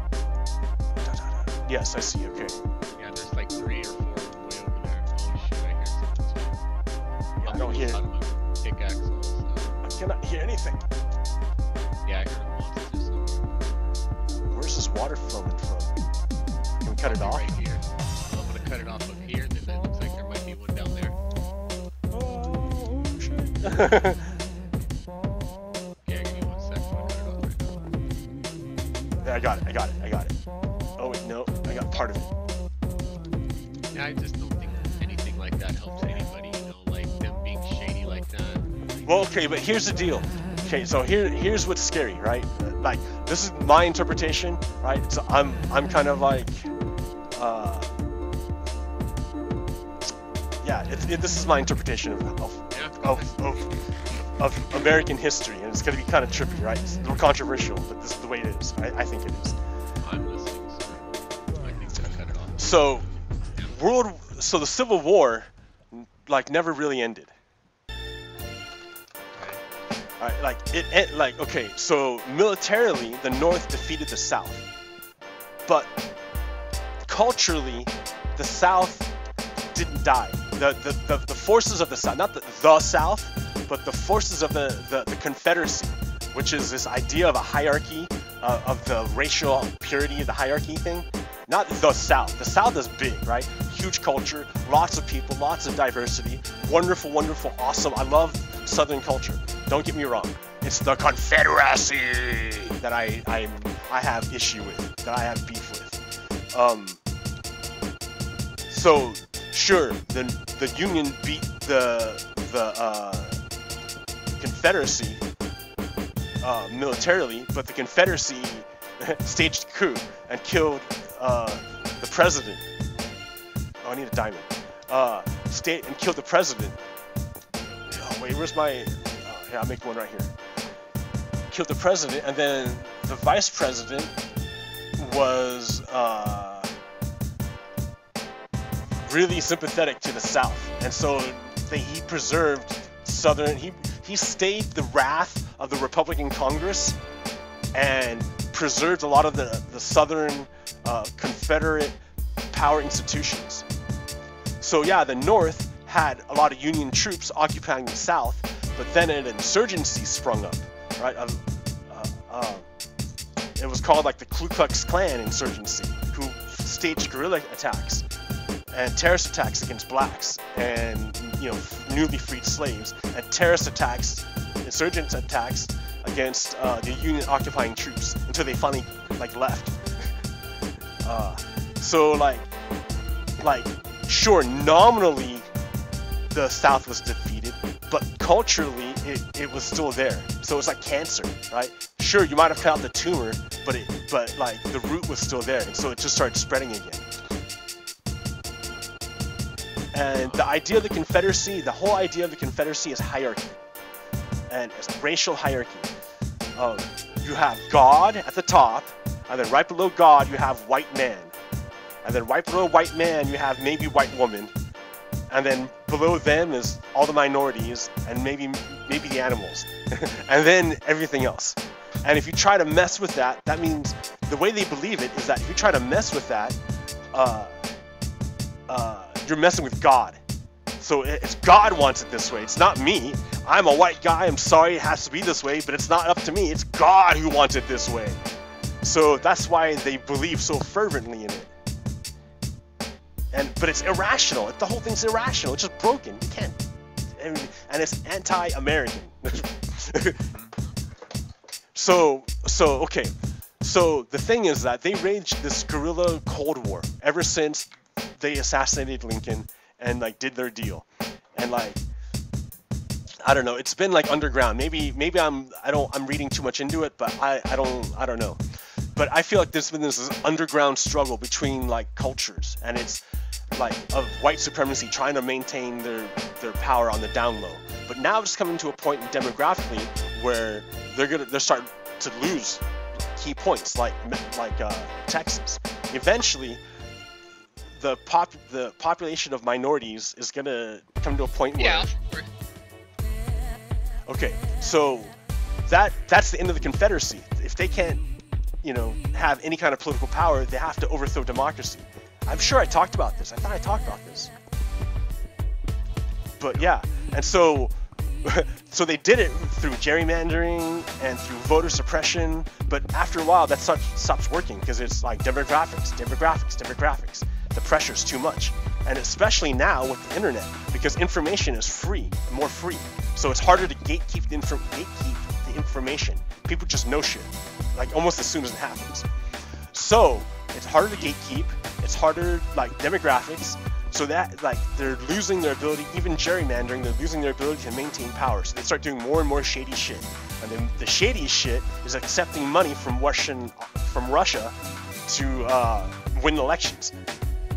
Yes, I see. Okay. Yeah, there's like 3 or 4 way over there. Oh shit, I hear something. Yeah, I don't hear. Pickaxe also. I cannot hear anything. Yeah, I heard a monster somewhere. Where's this water flowing from? Can we cut it off? Right here. So I'm gonna cut it off up here, and then it looks like there might be one down there. Oh shit. Yeah, give me 1 second. I'm gonna cut it off right now. Yeah, I got it. Oh wait, no, I got part of it. Yeah, I just don't think anything like that helps anybody, you know, like them being shady like that. Well, okay, but here's the deal. Okay, so here's what's scary, right? Like, this is my interpretation, right? So I'm kind of like, yeah, this is my interpretation of American history, and it's gonna be kind of trippy, right? It's a little controversial, but this is the way it is. I think it is. I'm listening, so I think I'm gonna cut it off. So, the Civil War, like, never really ended. Alright, okay, so militarily, the North defeated the South. But culturally, the South didn't die. The forces of the South, not the South, but the forces of the Confederacy, which is this idea of a hierarchy, of the racial purity, the hierarchy thing. Not the South. The South is big, right? Huge culture, lots of people, lots of diversity. Wonderful, wonderful, awesome. I love Southern culture. Don't get me wrong. It's the Confederacy that I have issue with, that I have beef with. So sure, the Union beat the Confederacy militarily, but the Confederacy staged a coup and killed the president. Oh, I need a diamond. And killed the president. Oh wait, where's my? Here, I'll make one right here. Killed the president, and then the vice president was really sympathetic to the South, and so he preserved Southern. He stayed the wrath of the Republican Congress and preserved a lot of the Southern Confederate power institutions. So yeah, the North had a lot of Union troops occupying the South, but then an insurgency sprung up, right? It was called like the Ku Klux Klan insurgency, who staged guerrilla attacks and terrorist attacks against blacks and, you know, newly freed slaves, and terrorist attacks, insurgent attacks against the Union occupying troops until they finally like left. So like sure, nominally the South was defeated, but culturally it was still there. So it's like cancer, right? Sure, you might have cut out the tumor, but like the root was still there, and so it just started spreading again. And the idea of the Confederacy, the whole idea of the Confederacy is hierarchy, and it's racial hierarchy. You have God at the top, and then right below God you have white man, and then right below white man you have maybe white woman, and then below them is all the minorities and maybe the animals, and then everything else. And if you try to mess with that, that means the way they believe it is that if you try to mess with that, you're messing with God. So it's God wants it this way. It's not me. I'm a white guy. I'm sorry it has to be this way, but it's not up to me. It's God who wants it this way. So that's why they believe so fervently in it. But it's irrational. The whole thing's irrational. It's just broken. You can't. And it's anti-American. So okay. So the thing is that they waged this guerrilla Cold War ever since they assassinated Lincoln and like did their deal. And like, I don't know. It's been like underground. Maybe I'm reading too much into it, but I don't know. But I feel like there's been this underground struggle between like cultures, and it's like of white supremacy trying to maintain their power on the down low. But now it's coming to a point demographically where they're starting to lose key points, like Texas. Eventually, the population of minorities is gonna come to a point where. Yeah. Okay, so that's the end of the Confederacy. If they can't, you know, have any kind of political power, they have to overthrow democracy. I'm sure I talked about this. I thought I talked about this. But yeah, and so they did it through gerrymandering and through voter suppression. But after a while, that stops working because it's like demographics. The pressure's too much, and especially now with the internet, because information is free, more free. So it's harder to gatekeep the information. People just know shit, like almost as soon as it happens. So it's harder to gatekeep. It's harder, like demographics. So that like they're losing their ability, even gerrymandering, they're losing their ability to maintain power. So they start doing more and more shady shit. And then the shadiest shit is accepting money from Russia to win elections.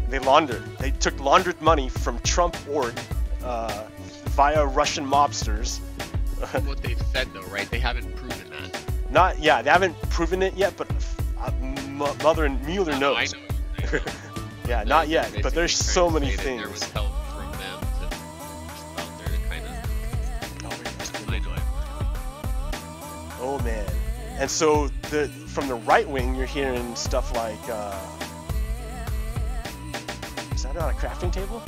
They took laundered money from Trump org via Russian mobsters. What they've said though, right? They haven't proven that. They haven't proven it yet, but Mother and Mueller knows. I know. Yeah, not yet, but there's so many things. There was help from them to out there to kind of. I know. Oh man, and so from the right wing, you're hearing stuff like, is that on a crafting table?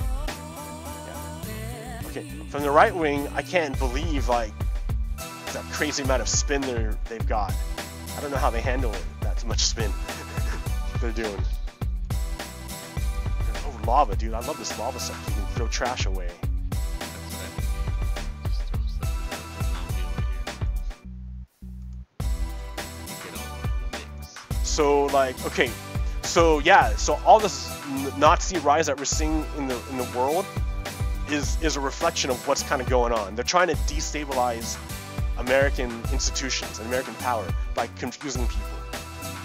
Yeah. Okay, from the right wing, I can't believe like that crazy amount of spin they've got. I don't know how they handle it. That's much spin they're doing. Oh, lava, dude! I love this lava stuff. You can throw trash away. So like, okay, so yeah, so all this Nazi rise that we're seeing in the world is a reflection of what's kind of going on. They're trying to destabilize American institutions and American power by confusing people.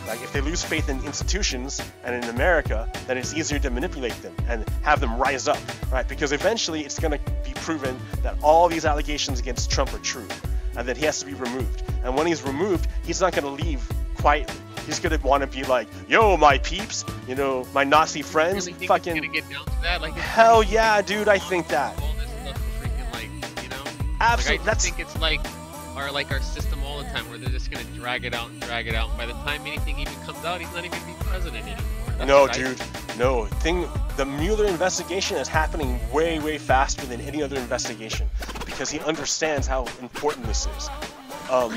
Like if they lose faith in institutions and in America, then it's easier to manipulate them and have them rise up, right? Because eventually it's going to be proven that all these allegations against Trump are true and that he has to be removed. And when he's removed, he's not going to leave quietly. He's going to want to be like, yo, my peeps, you know, my Nazi friends, really think fucking... It's gonna get down to that? Like, hell yeah, dude, I think that. All this stuff to freaking, like, you know? Absolutely, like, I think it's like are like our system all the time, where they're just gonna drag it out and drag it out. And by the time anything even comes out, he's not even gonna be president anymore. That's No, what dude. No. The Mueller investigation is happening way, way faster than any other investigation because he understands how important this is. I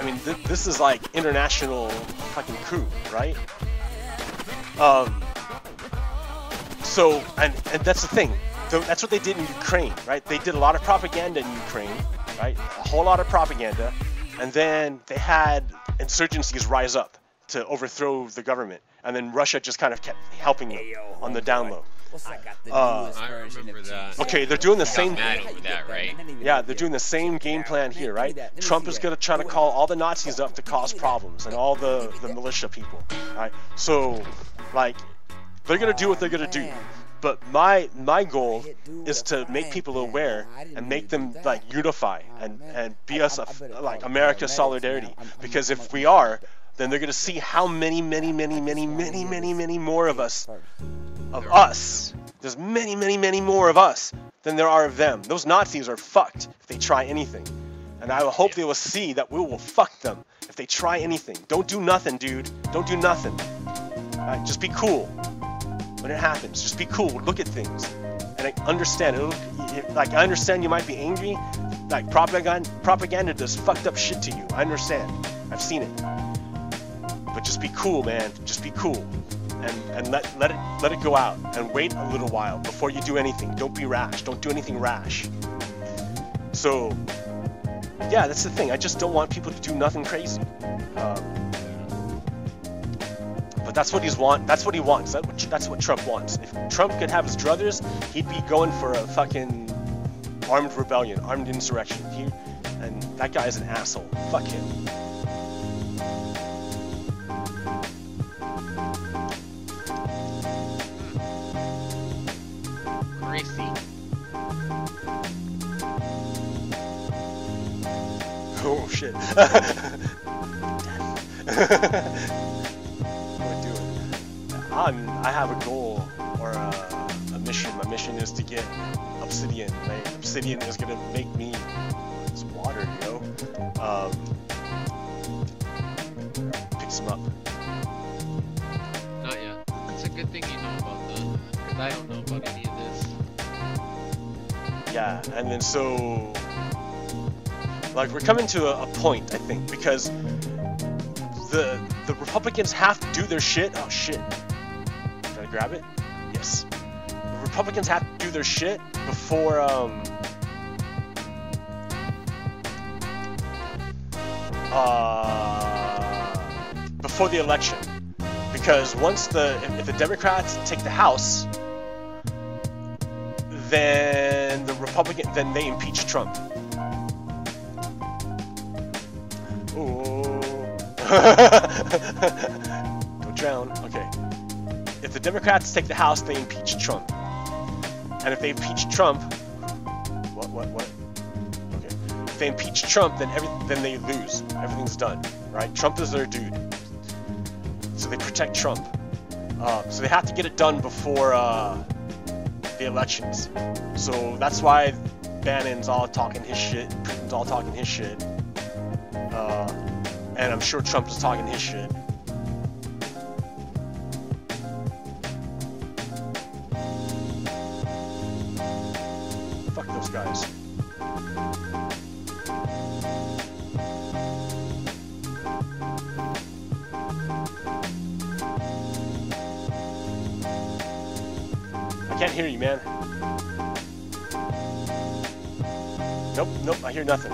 mean, this is like international fucking coup, right? So, and that's the thing. That's what they did in Ukraine, right? They did a lot of propaganda in Ukraine, right? A whole lot of propaganda, and then they had insurgencies rise up to overthrow the government, and then Russia just kind of kept helping them on the down low. I remember that. Okay, they're doing the same. Mad over that, right? Yeah, they're doing the same game plan here, right? Trump is gonna try to call all the Nazis up to cause problems and all the militia people, right? So, like, they're gonna do what they're gonna do. But my goal is to make people aware and make them like unify and be us like America's solidarity. Because if we are, then they're gonna see how many more of us. There's many more of us than there are of them. Those Nazis are fucked if they try anything. And I hope they will see that we will fuck them if they try anything. Don't do nothing, dude. Don't do nothing. Right? Just be cool. When it happens, just be cool. Look at things, and I understand. Like I understand you might be angry. Like propaganda does fucked up shit to you. I understand. I've seen it. But just be cool, man. Just be cool, and let it go out, and wait a little while before you do anything. Don't be rash. Don't do anything rash. So, yeah, that's the thing. I just don't want people to do nothing crazy. But that's what That's what he wants. That's what Trump wants. If Trump could have his druthers, he'd be going for a fucking armed rebellion, armed insurrection. And that guy is an asshole. Fuck him. Crazy. Oh shit. I have a goal or a mission. My mission is to get obsidian. Right? Obsidian is gonna make me this water, yo. Pick some up. Not yet. It's a good thing you know about this, because I don't know about any of this. Yeah, and then so, like, we're coming to a point, I think, because the Republicans have to do their shit. Oh shit. Did I grab it? Yes. The Republicans have to do their shit before before the election. Because once if the Democrats take the House, then then they impeach Trump. Ooh. Don't drown. Okay. If the Democrats take the House, they impeach Trump. And if they impeach Trump, what? Okay. If they impeach Trump, then they lose. Everything's done, right? Trump is their dude. So they protect Trump. So they have to get it done before the elections. So that's why Bannon's all talking his shit. Putin's all talking his shit. And I'm sure Trump is talking his shit. Fuck those guys. I can't hear you, man. Nope, I hear nothing.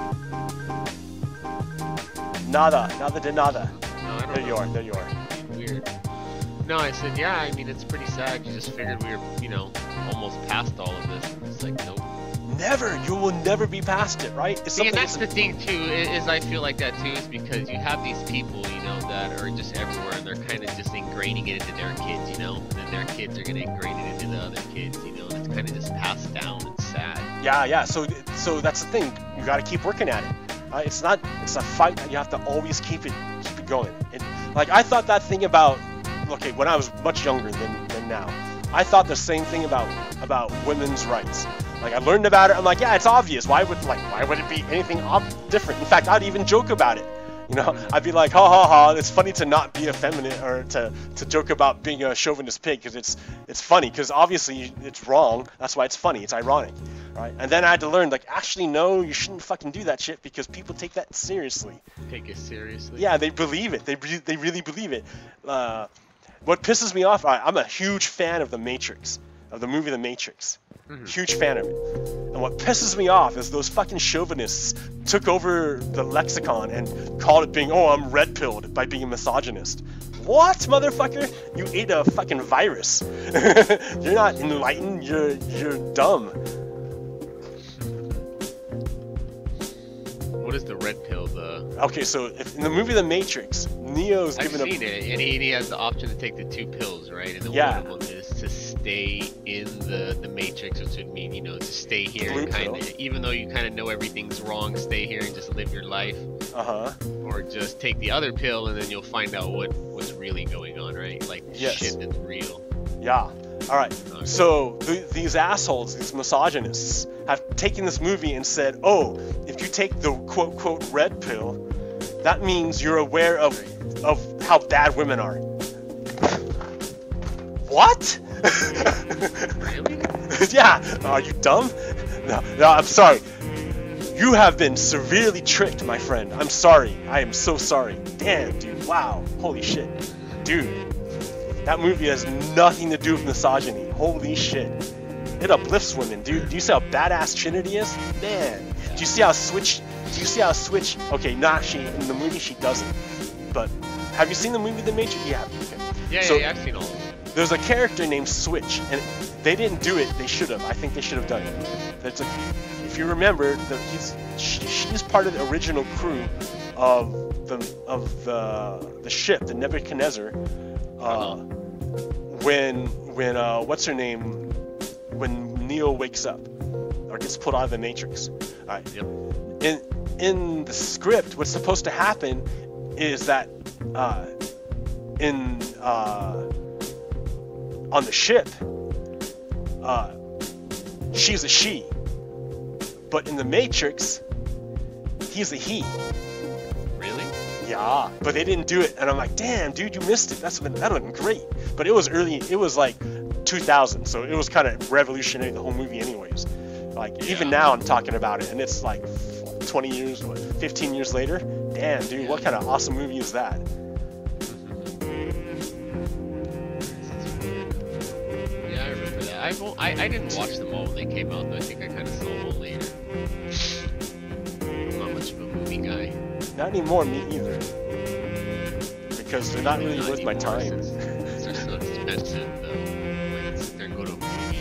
Nada de nada. No, I don't There know. you are. Weird. No, I said, yeah, I mean, it's pretty sad. You just figured we were, almost past all of this. It's like, nope. Never! You will never be past it, right? It's See, and something that's the thing, too, is I feel like that, too, is because you have these people, that are just everywhere, and they're kind of just ingraining it into their kids, and then their kids are going to ingrain it into the other kids, and it's kind of just passed down. It's sad. Yeah, so that's the thing. You gotta keep working at it. It's a fight that you have to always keep it going. Like, I thought that thing about, okay, when I was much younger than now, I thought the same thing about women's rights. Like, I learned about it. I'm like, yeah, it's obvious. Why would it be anything different? In fact, I'd even joke about it. You know, I'd be like, ha ha ha, it's funny to not be effeminate, or to joke about being a chauvinist pig, because it's funny, because obviously it's wrong. That's why it's funny. It's ironic, right? And then I had to learn, like, actually, no, you shouldn't fucking do that shit, because people take that seriously. Take it seriously? Yeah, they believe it. They really believe it. What pisses me off, I'm a huge fan of The Matrix, of the movie The Matrix. Huge fan of it. And what pisses me off is those fucking chauvinists took over the lexicon and called it being, oh, I'm red-pilled by being a misogynist. What, motherfucker? You ate a fucking virus. You're not enlightened, you're dumb. What is the red pill, Okay, so in the movie The Matrix, Neo's given I've seen it, and he has the option to take the 2 pills, right? And then one of them is to stay in the Matrix, which would mean, you know, to stay here and kind of, even though you kind of know everything's wrong, stay here and just live your life. Or just take the other pill, and then you'll find out what's really going on, right? Like, shit that's real. Yeah. Alright, so these assholes, these misogynists, have taken this movie and said, oh, if you take the quote-quote red pill, that means you're aware of how bad women are. What? Really? Yeah, are you dumb? No, I'm sorry. You have been severely tricked, my friend. I'm sorry. I am so sorry. Damn, dude, wow. Holy shit. Dude. That movie has nothing to do with misogyny. Holy shit. It uplifts women, dude. Do you see how badass Trinity is? Man. Do you see how Switch... Okay, not she. In the movie, she doesn't. But, have you seen the movie The Matrix? Yeah. Okay. Yeah, I've seen all of them. There's a character named Switch, and they didn't do it. They should have. I think they should have done it. If you remember, she's part of the original crew of the ship, the Nebuchadnezzar. When what's her name? When Neo wakes up or gets pulled out of the Matrix. All right. Yep. In the script, what's supposed to happen is that on the ship, she's a she, but in the Matrix, he's a he. Really? Yeah, but they didn't do it, and I'm like, damn, dude, you missed it. That would have been great. But it was early. It was like 2000, so it was kind of revolutionary, the whole movie, anyways. Like, even now, I'm talking about it, and it's like 20 years, 15 years later. Damn, dude, what kind of awesome movie is that? Yeah, I remember that. I didn't watch them all when they came out, though. I think I kind of saw them all later. I'm not much of a movie guy. Not anymore, me either. Because they're not really worth my time. They're so expensive, though. Like, sit there and go to a movie,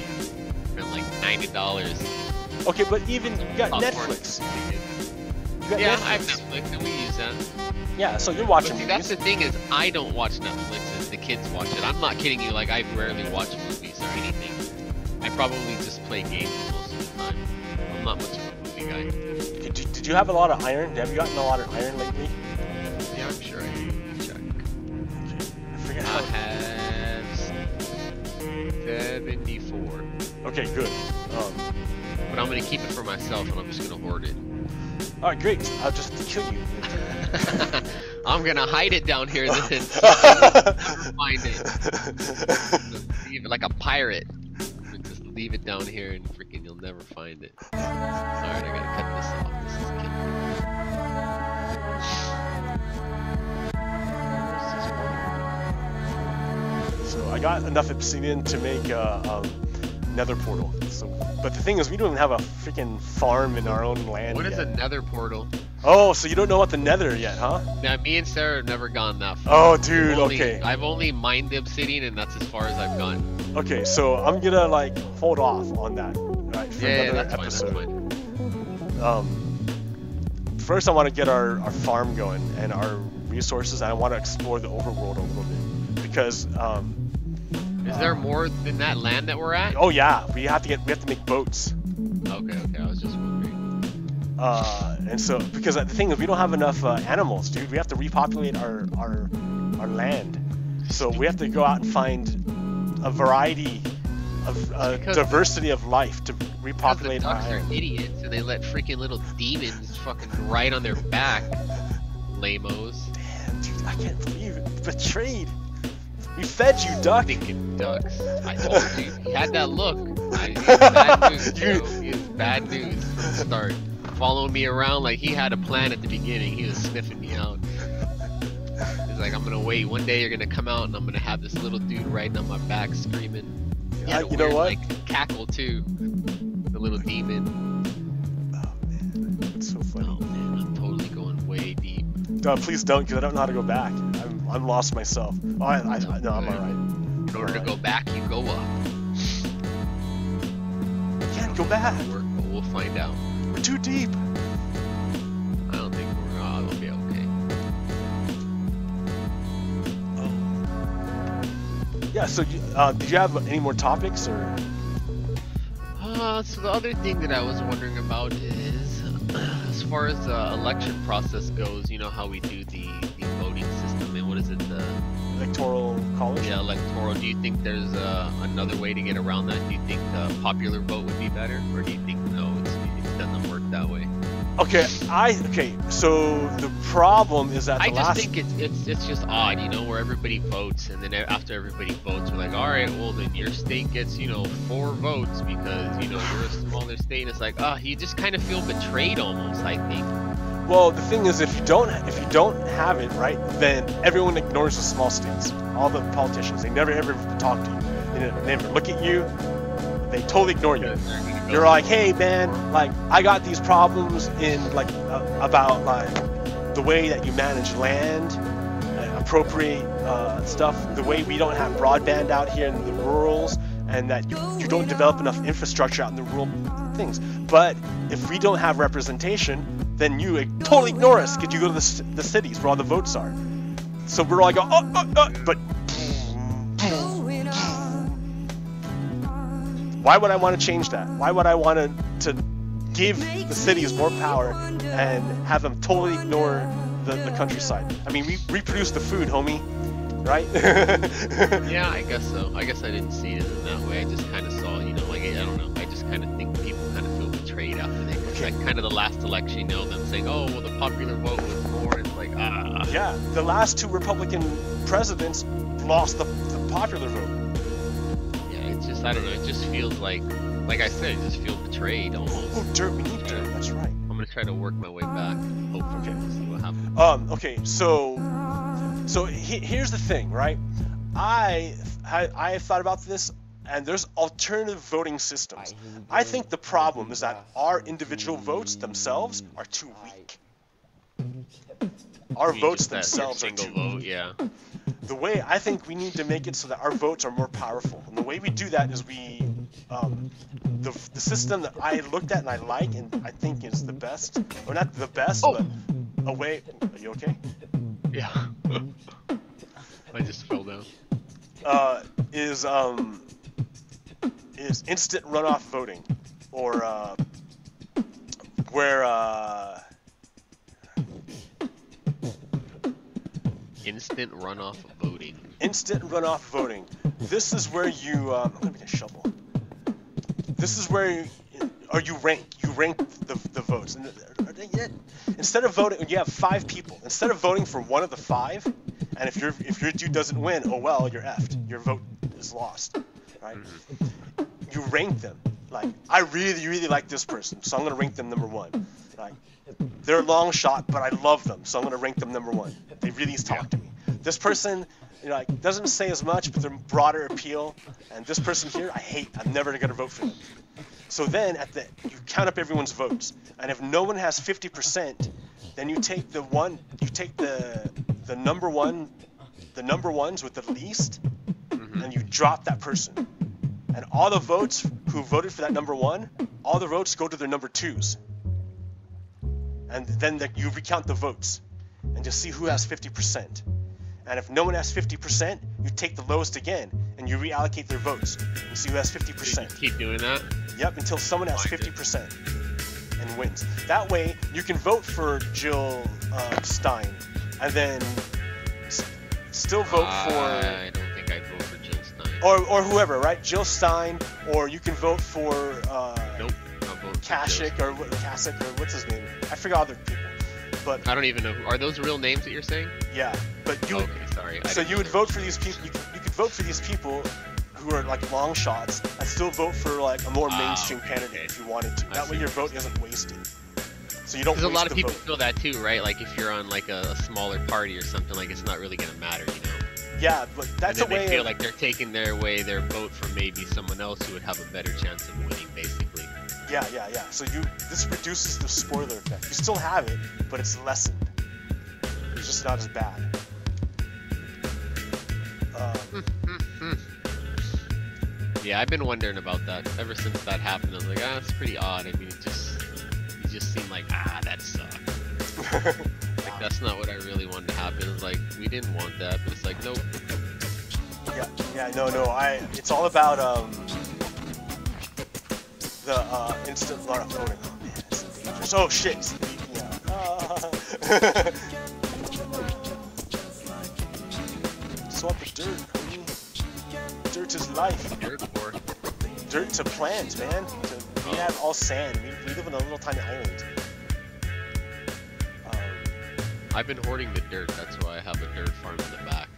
spend like $90. Okay, but even you got Netflix. Yeah, I have Netflix, and we use that. Yeah, so you're watching movies. That's the thing is, I don't watch Netflix, and the kids watch it. I'm not kidding you, like, I rarely watch movies or anything. I probably just play games most of the time. I'm not much of a movie guy. Did you have a lot of iron? Have you gotten a lot of iron lately? Yeah, I'm sure I do. Check. I forget I have 74. Okay, good. But I'm gonna keep it for myself, and I'm just gonna hoard it. Alright, great. I'll just kill you. I'm gonna hide it down here then. Never find it. Leave it like a pirate. Just leave it down here and freaking you'll never find it. Alright, I gotta cut this off. This is killing me. So I got enough obsidian to make a nether portal. So, but the thing is, we don't have a freaking farm in our own land What yet. is a nether portal? Oh, so you don't know what the nether yet, huh? Now, me and Sarah have never gone that far. Oh, dude, okay. I've only mined the obsidian, and that's as far as I've gone. Okay, so I'm gonna, like, hold off on that, right, for another episode. Fine, that's fine. First, I want to get our farm going and our resources, and I want to explore the overworld a little bit. Because, is there more than that land that we're at? Oh yeah, we have to make boats. Okay, I was just wondering. And so, because the thing is, we don't have enough animals, dude. We have to repopulate our land. So we have to go out and find a variety diversity of life to repopulate the our ducks are island. idiots, and they let freaking little demons fucking ride on their back. Lamos. Damn, dude, I can't believe it. Betrayed. We fed you, duck. Thinking ducks. I told you. He had that look. He was bad news, bro. He was bad news from the start. Following me around like he had a plan at the beginning. He was sniffing me out. He's like, I'm gonna wait. One day you're gonna come out and I'm gonna have this little dude riding on my back screaming. You know what? Like, cackle too. The little demon. Oh man, it's so funny. Oh man, I'm totally going way deep. Please don't, because I don't know how to go back. I'm lost myself. Oh, no, I'm alright. In order to go back, you go up. I can't go back. But we'll find out. We're too deep. I don't think we'll be okay. Oh. Yeah. So, did you have any more topics or? So the other thing that I was wondering about is, as far as the election process goes, you know how we do the voting system, and what is it, the Electoral college? Yeah, electoral. Do you think there's another way to get around that? Do you think the popular vote would be better, or do you think no, it doesn't work that way? Okay, so the problem is that I just think it's just odd, you know, where everybody votes, and then after everybody votes, we're like, all right, well then your state gets, 4 votes because you're a smaller state, and it's like, you just kind of feel betrayed almost, I think. Well, the thing is, if you don't have it, right, then everyone ignores the small states. All the politicians, they never ever talk to you. They never look at you. They totally ignore you. You're like, hey man, like I got these problems in about the way that you manage land, appropriate stuff, the way we don't have broadband out here in the rurals, and that you don't develop enough infrastructure out in the rural things. But if we don't have representation, then you totally ignore us because you go to the cities where all the votes are. So we're all going, but why would I want to change that? Why would I want to give the cities more power and have them totally ignore the countryside? I mean, we produce the food, homie, right? Yeah, I guess so. I guess I didn't see it in that way. I just kind of saw, I don't know. I just kind of think people kind of feel betrayed after they, like kind of the last election, them saying, oh, well, the popular vote was more. It's like, Yeah, the last 2 Republican presidents lost the popular vote. It's just, I don't know, it just feels like I said, I just feel betrayed almost. Oh, dirt, we need dirt, that's right. I'm gonna try to work my way back, hopefully, we'll see what happens. Okay, so here's the thing, right? I have thought about this, and there's alternative voting systems. I think the problem is that our individual votes themselves are too weak. Our votes themselves are too vote, yeah. The way I think we need to make it so that our votes are more powerful, and the way we do that is the system that I looked at and I like and I think is the best, or not the best, but a way. Are you okay? Yeah. I just fell down. Is instant runoff voting, or where instant runoff voting. Instant runoff voting. This is where you. I'm gonna get a shovel. This is where you rank the votes. And instead of voting, you have 5 people. Instead of voting for one of the 5, and if your dude doesn't win, oh well, you're effed. Your vote is lost, right? You rank them. Like, I really like this person, so I'm gonna rank them number 1. Like, they're a long shot, but I love them, so I'm gonna rank them number 1. They really talk to me. This person, doesn't say as much, but they're broader appeal. And this person here, I hate. I'm never gonna vote for them. So then, you count up everyone's votes, and if no one has 50%, then you take the number one, the number ones with the least, and you drop that person. And all the votes who voted for that number 1, all the votes go to their number 2s. And then you recount the votes and just see who has 50%. And if no one has 50%, you take the lowest again and you reallocate their votes and see who has 50%. Keep doing that? Yep, until someone has 50% and wins. That way, you can vote for Jill Stein and then still vote for... I don't think I'd vote for Jill Stein. or whoever, right? Jill Stein, or you can vote for Nope. Not voting for Kasich Jill. or Kasich or what's his name? I forgot other people. But I don't even know. Are those real names that you're saying? yeah, but you. Okay, sorry. So you would vote for these people. You could vote for these people who are like long shots and still vote for like a more mainstream candidate if you wanted to. That way your vote isn't wasted. So you don't. Because Waste a lot of the people vote. feel that too, right? Like if you're on like a smaller party or something, like it's not really gonna matter, you know. Yeah, but that's And a then way. they feel Of, like they're taking their vote from maybe someone else who would have a better chance of winning, basically. yeah. So this reduces the spoiler effect. You still have it, but it's lessened. It's just not as bad. Yeah, I've been wondering about that ever since that happened. I was like, it's pretty odd. I mean, it just seemed like, that sucked. Like that's not what I really wanted to happen. It's like we didn't want that, but it's like nope. No. It's all about the instant runoff voting. Oh man, it's so dangerous. Oh shit. Swap the dirt, homie. Dirt is life. Dirt to plant, man. We have all sand. We live in a little tiny island. I've been hoarding the dirt. That's why I have a dirt farm in the back.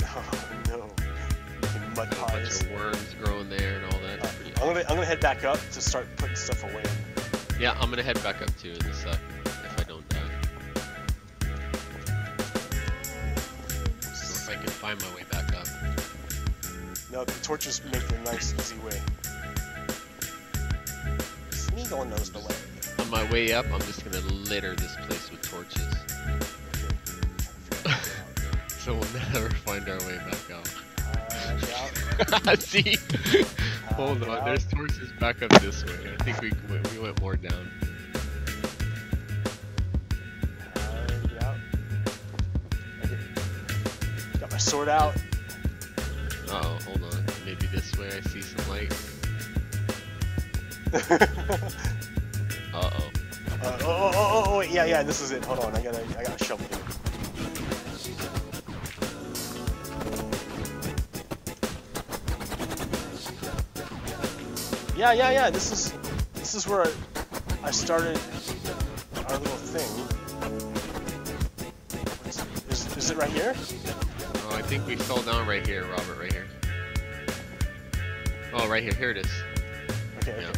Oh no. Mud A bunch pies. of worms growing there and all that. It's pretty I'm gonna head back up to start putting stuff away. Yeah, I'm gonna head back up too in a sec if I don't die. So if I can find my way back up. No, the torches make it a nice, easy way. Smeagol knows the way. On my way up, I'm just gonna litter this place with torches. So we'll never find our way back out. See? Hold on, there's torches back up this way. I think we went more down. Got my sword out. Uh-oh, hold on. Maybe this way I see some light. Uh-oh. Wait, yeah, this is it. Hold on, I gotta shovel it. Yeah. This is where I started our little thing. Is it right here? Oh, I think we fell down right here, Robert, right here. Oh, right here. Here it is. Okay. Yeah.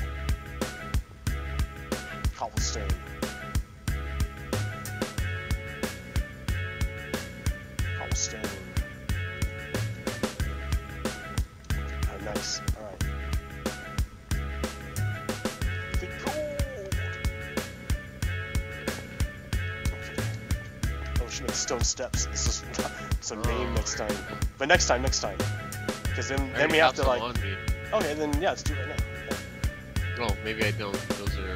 Cobblestone. Oh, nice. Alright. The gold! Okay. Oh, we should make stone steps. This is some name next time. But next time. Because then we have to like... Okay, then yeah, let's do it right now. Oh, maybe I don't.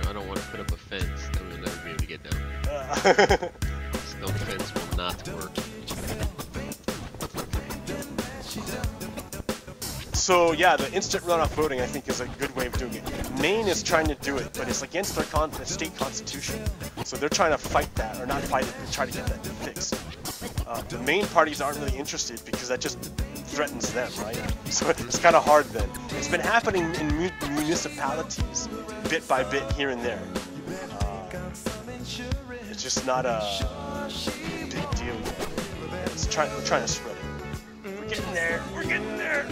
I don't want to put up a fence. Then we'll never be able to get down. Stone fence will not work. So yeah, the instant runoff voting I think is a good way of doing it. Maine is trying to do it, but it's against their state constitution. So they're trying to fight that, or not fight it, but try to get that fixed. The main parties aren't really interested because that just threatens them, right? So it's kind of hard then. It's been happening in municipalities, bit by bit, here and there. It's just not a big deal yet. We're trying to spread it. We're getting there.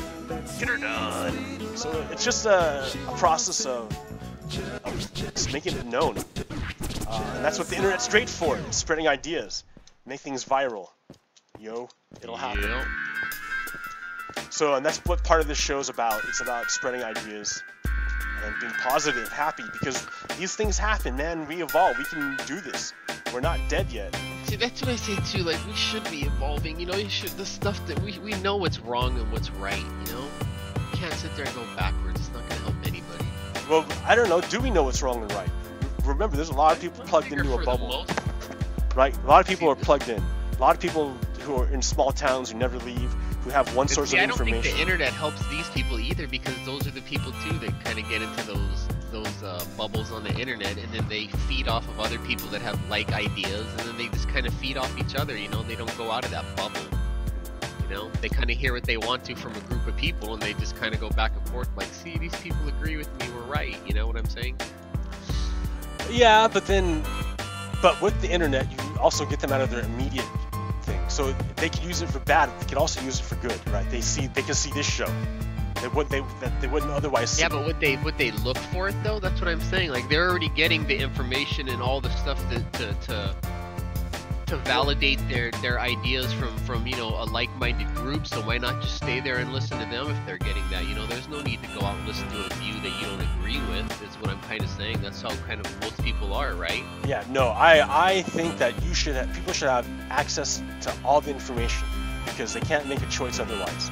Get her done. So it's just a process of just making it known. And that's what the internet's great for. It's spreading ideas. Make things viral. Yo, it'll happen. Yep. So, and that's what part of this show's about. It's about spreading ideas and being positive, happy, because these things happen, man. We evolve. We can do this. We're not dead yet. See, that's what I say too. Like, we should be evolving. You know, the stuff that we know what's wrong and what's right. You know, you can't sit there and go backwards. It's not gonna help anybody. Well, I don't know. Do we know what's wrong and right? Remember, there's a lot of people plugged into a bubble. Right? A lot of people are plugged in. A lot of people who are in small towns who never leave, who have one source of information. I don't think the internet helps these people either, because those are the people too that kind of get into those bubbles on the internet, and then they feed off of other people that have like ideas, and then they just kind of feed off each other. You know, they don't go out of that bubble. You know, they kind of hear what they want to from a group of people, and they just kind of go back and forth like, see, these people agree with me, we're right. You know what I'm saying? Yeah, but with the internet, you also get them out of their immediate thing. So they can use it for bad, they can also use it for good, right? They can see this show. That they wouldn't otherwise see. Yeah, but would they look for it though? That's what I'm saying. Like, they're already getting the information and all the stuff to validate their ideas from you know, a like-minded group. So why not just stay there and listen to them if they're getting that? You know, there's no need to go out and listen to a view that you don't agree with. Is what I'm kind of saying. That's how kind of most people are, right? Yeah, no, I think that people should have access to all the information because they can't make a choice otherwise.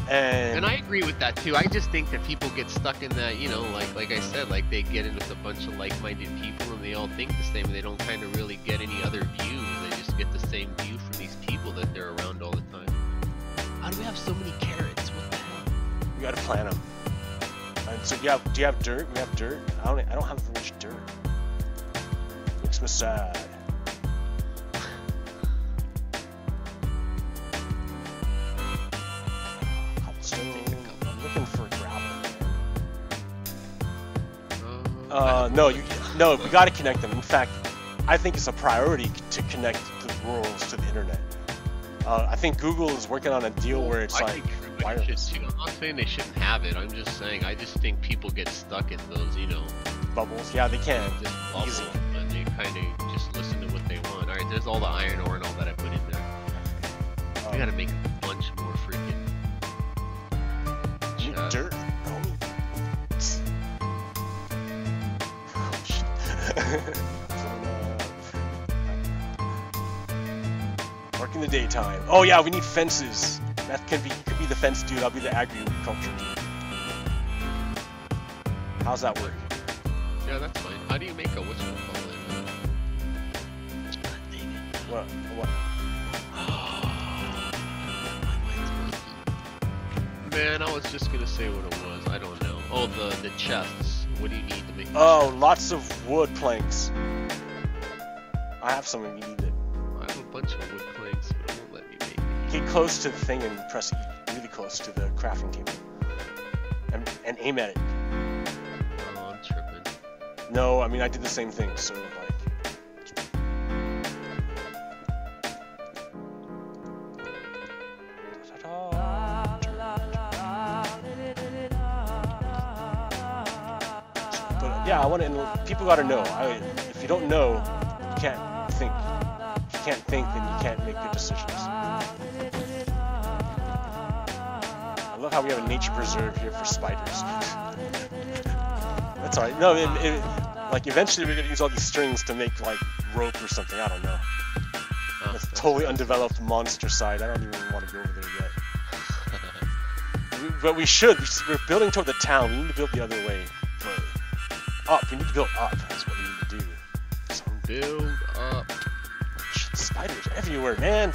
And I agree with that too. I just think that people get stuck in that, you know, like I said, like they get in with a bunch of like-minded people and they all think the same and they don't kind of really get any other views. They just get the same view from these people that they're around all the time. How do we have so many carrots? What the hell? We gotta plant them. And so do you have dirt? We have dirt. I don't have very much dirt. Makes me sad. I'm looking for gravel. No, we gotta connect them. In fact, I think it's a priority to connect the rurals to the internet. I think Google is working on a deal where it's like wireless. I'm not saying they shouldn't have it. I'm just saying I just think people get stuck in those, you know, bubbles. Yeah, they can. Just bubbles, easy. and they kind of just listen to what they want. All right, there's all the iron ore and all that I put in there. We gotta make a bunch more freaking. Dirt. Work in the daytime. Oh yeah, we need fences. That could be the fence dude. I'll be the agriculture dude. How's that work? Yeah, that's fine. How do you make a what's it called? What? Man, I was just gonna say what it was. I don't know. Oh, the chests. What do you need to make? Oh, lots of wood planks. I have some if you need it. I have a bunch of wood planks, but it won't let me make it. Get close to the thing and press E, really close to the crafting table, and aim at it. Oh, I'm tripping. No, I mean I did the same thing. So like. Yeah, I want to. People got to know. If you don't know, you can't think. If you can't think, then you can't make good decisions. I love how we have a nature preserve here for spiders. That's alright. No, like eventually we're gonna use all these strings to make like rope or something. I don't know. That's a totally undeveloped monster side. I don't even want to go over there yet. But we should. We're building toward the town. We need to build the other way. Up. We need to build up. That's what we need to do. So build up. Spiders everywhere, man.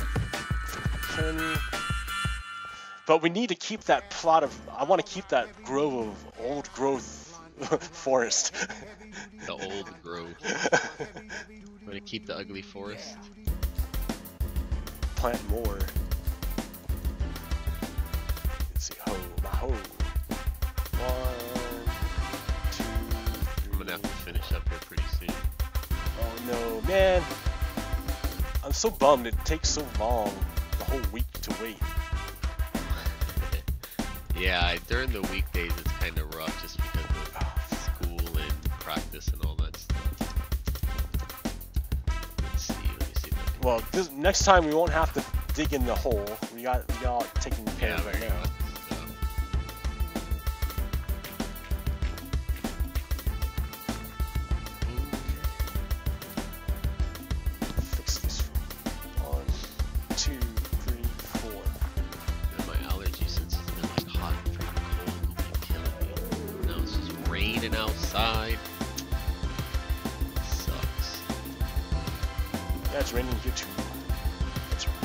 But we need to keep that plot of. I want to keep that grove of old growth forest. The old growth. Want to keep the ugly forest. Plant more. Let's see. Ho. 1, 2. I'm gonna have to finish up here pretty soon. Oh no, man! I'm so bummed it takes so long, the whole week to wait. Yeah, during the weekdays it's kind of rough just because of school and practice and all that stuff. Let me see. Well, next time we won't have to dig in the hole. We got it taken care of right now. Outside. Sucks. Yeah, it's raining here too. That's right.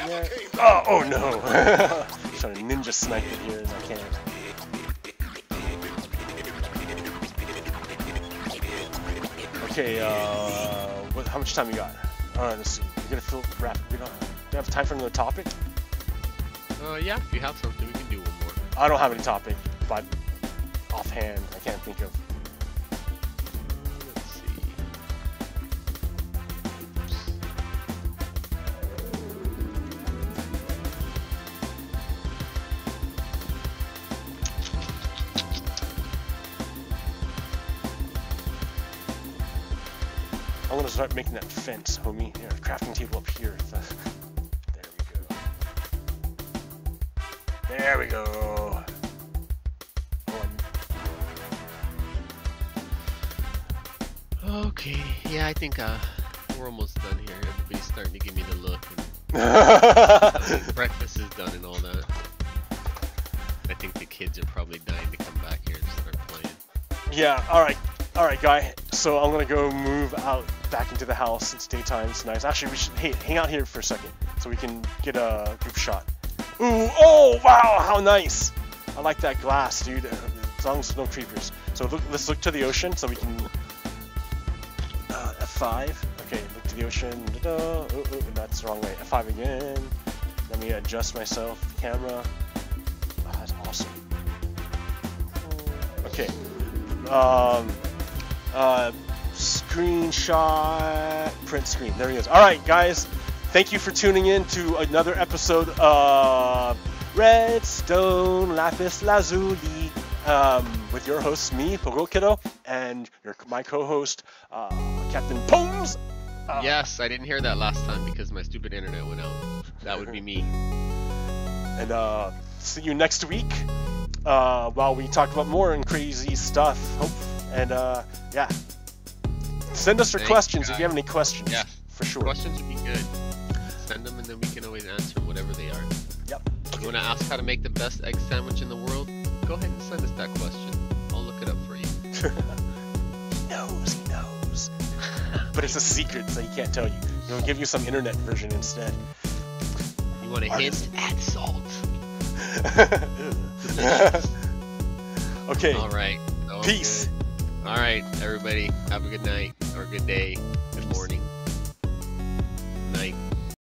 yet. Oh no! Trying to ninja snipe it here and I can't. Okay, how much time we got? Alright, let's see. We're gonna fill rapid. We don't have time for another topic? Yeah, if you have something, we can do one more. I don't have any topic, but offhand, I can't think of. Let's see. I'm gonna start making that fence, homie. Here, crafting table up here. There we go. Okay, yeah, I think we're almost done here. Everybody's starting to give me the look. And breakfast is done and all that. I think the kids are probably dying to come back here and start playing. Yeah, alright, guy. So I'm gonna go move out back into the house. It's daytime, it's nice. Actually, we should hang out here for a second so we can get a group shot. Ooh, oh, wow, how nice. I like that glass, dude, as long as there's no creepers. So let's look to the ocean so we can... F5. Okay, look to the ocean. Oh, that's the wrong way. F5 again. Let me adjust myself, the camera. Oh, that's awesome. Okay. Screenshot, print screen. There he is. Alright, guys. Thank you for tuning in to another episode of Redstone Lapis Lazuli with your host, me, Pogo Kiddo, and my co-host, Captain Pomes. Yes, I didn't hear that last time because my stupid internet went out. That would be me. And see you next week while we talk about more and crazy stuff. And yeah, send us your questions if you have any questions. Yeah, for sure. Questions would be good. Send them and then we can always answer whatever they are. Yep. If you want to ask how to make the best egg sandwich in the world, go ahead and send us that question. I'll look it up for you. He knows. But it's a secret, so he can't tell you. He'll give you some internet version instead. You want a hint? Add salt. Okay. Alright. Peace. Alright, everybody. Have a good night, or good day, good morning.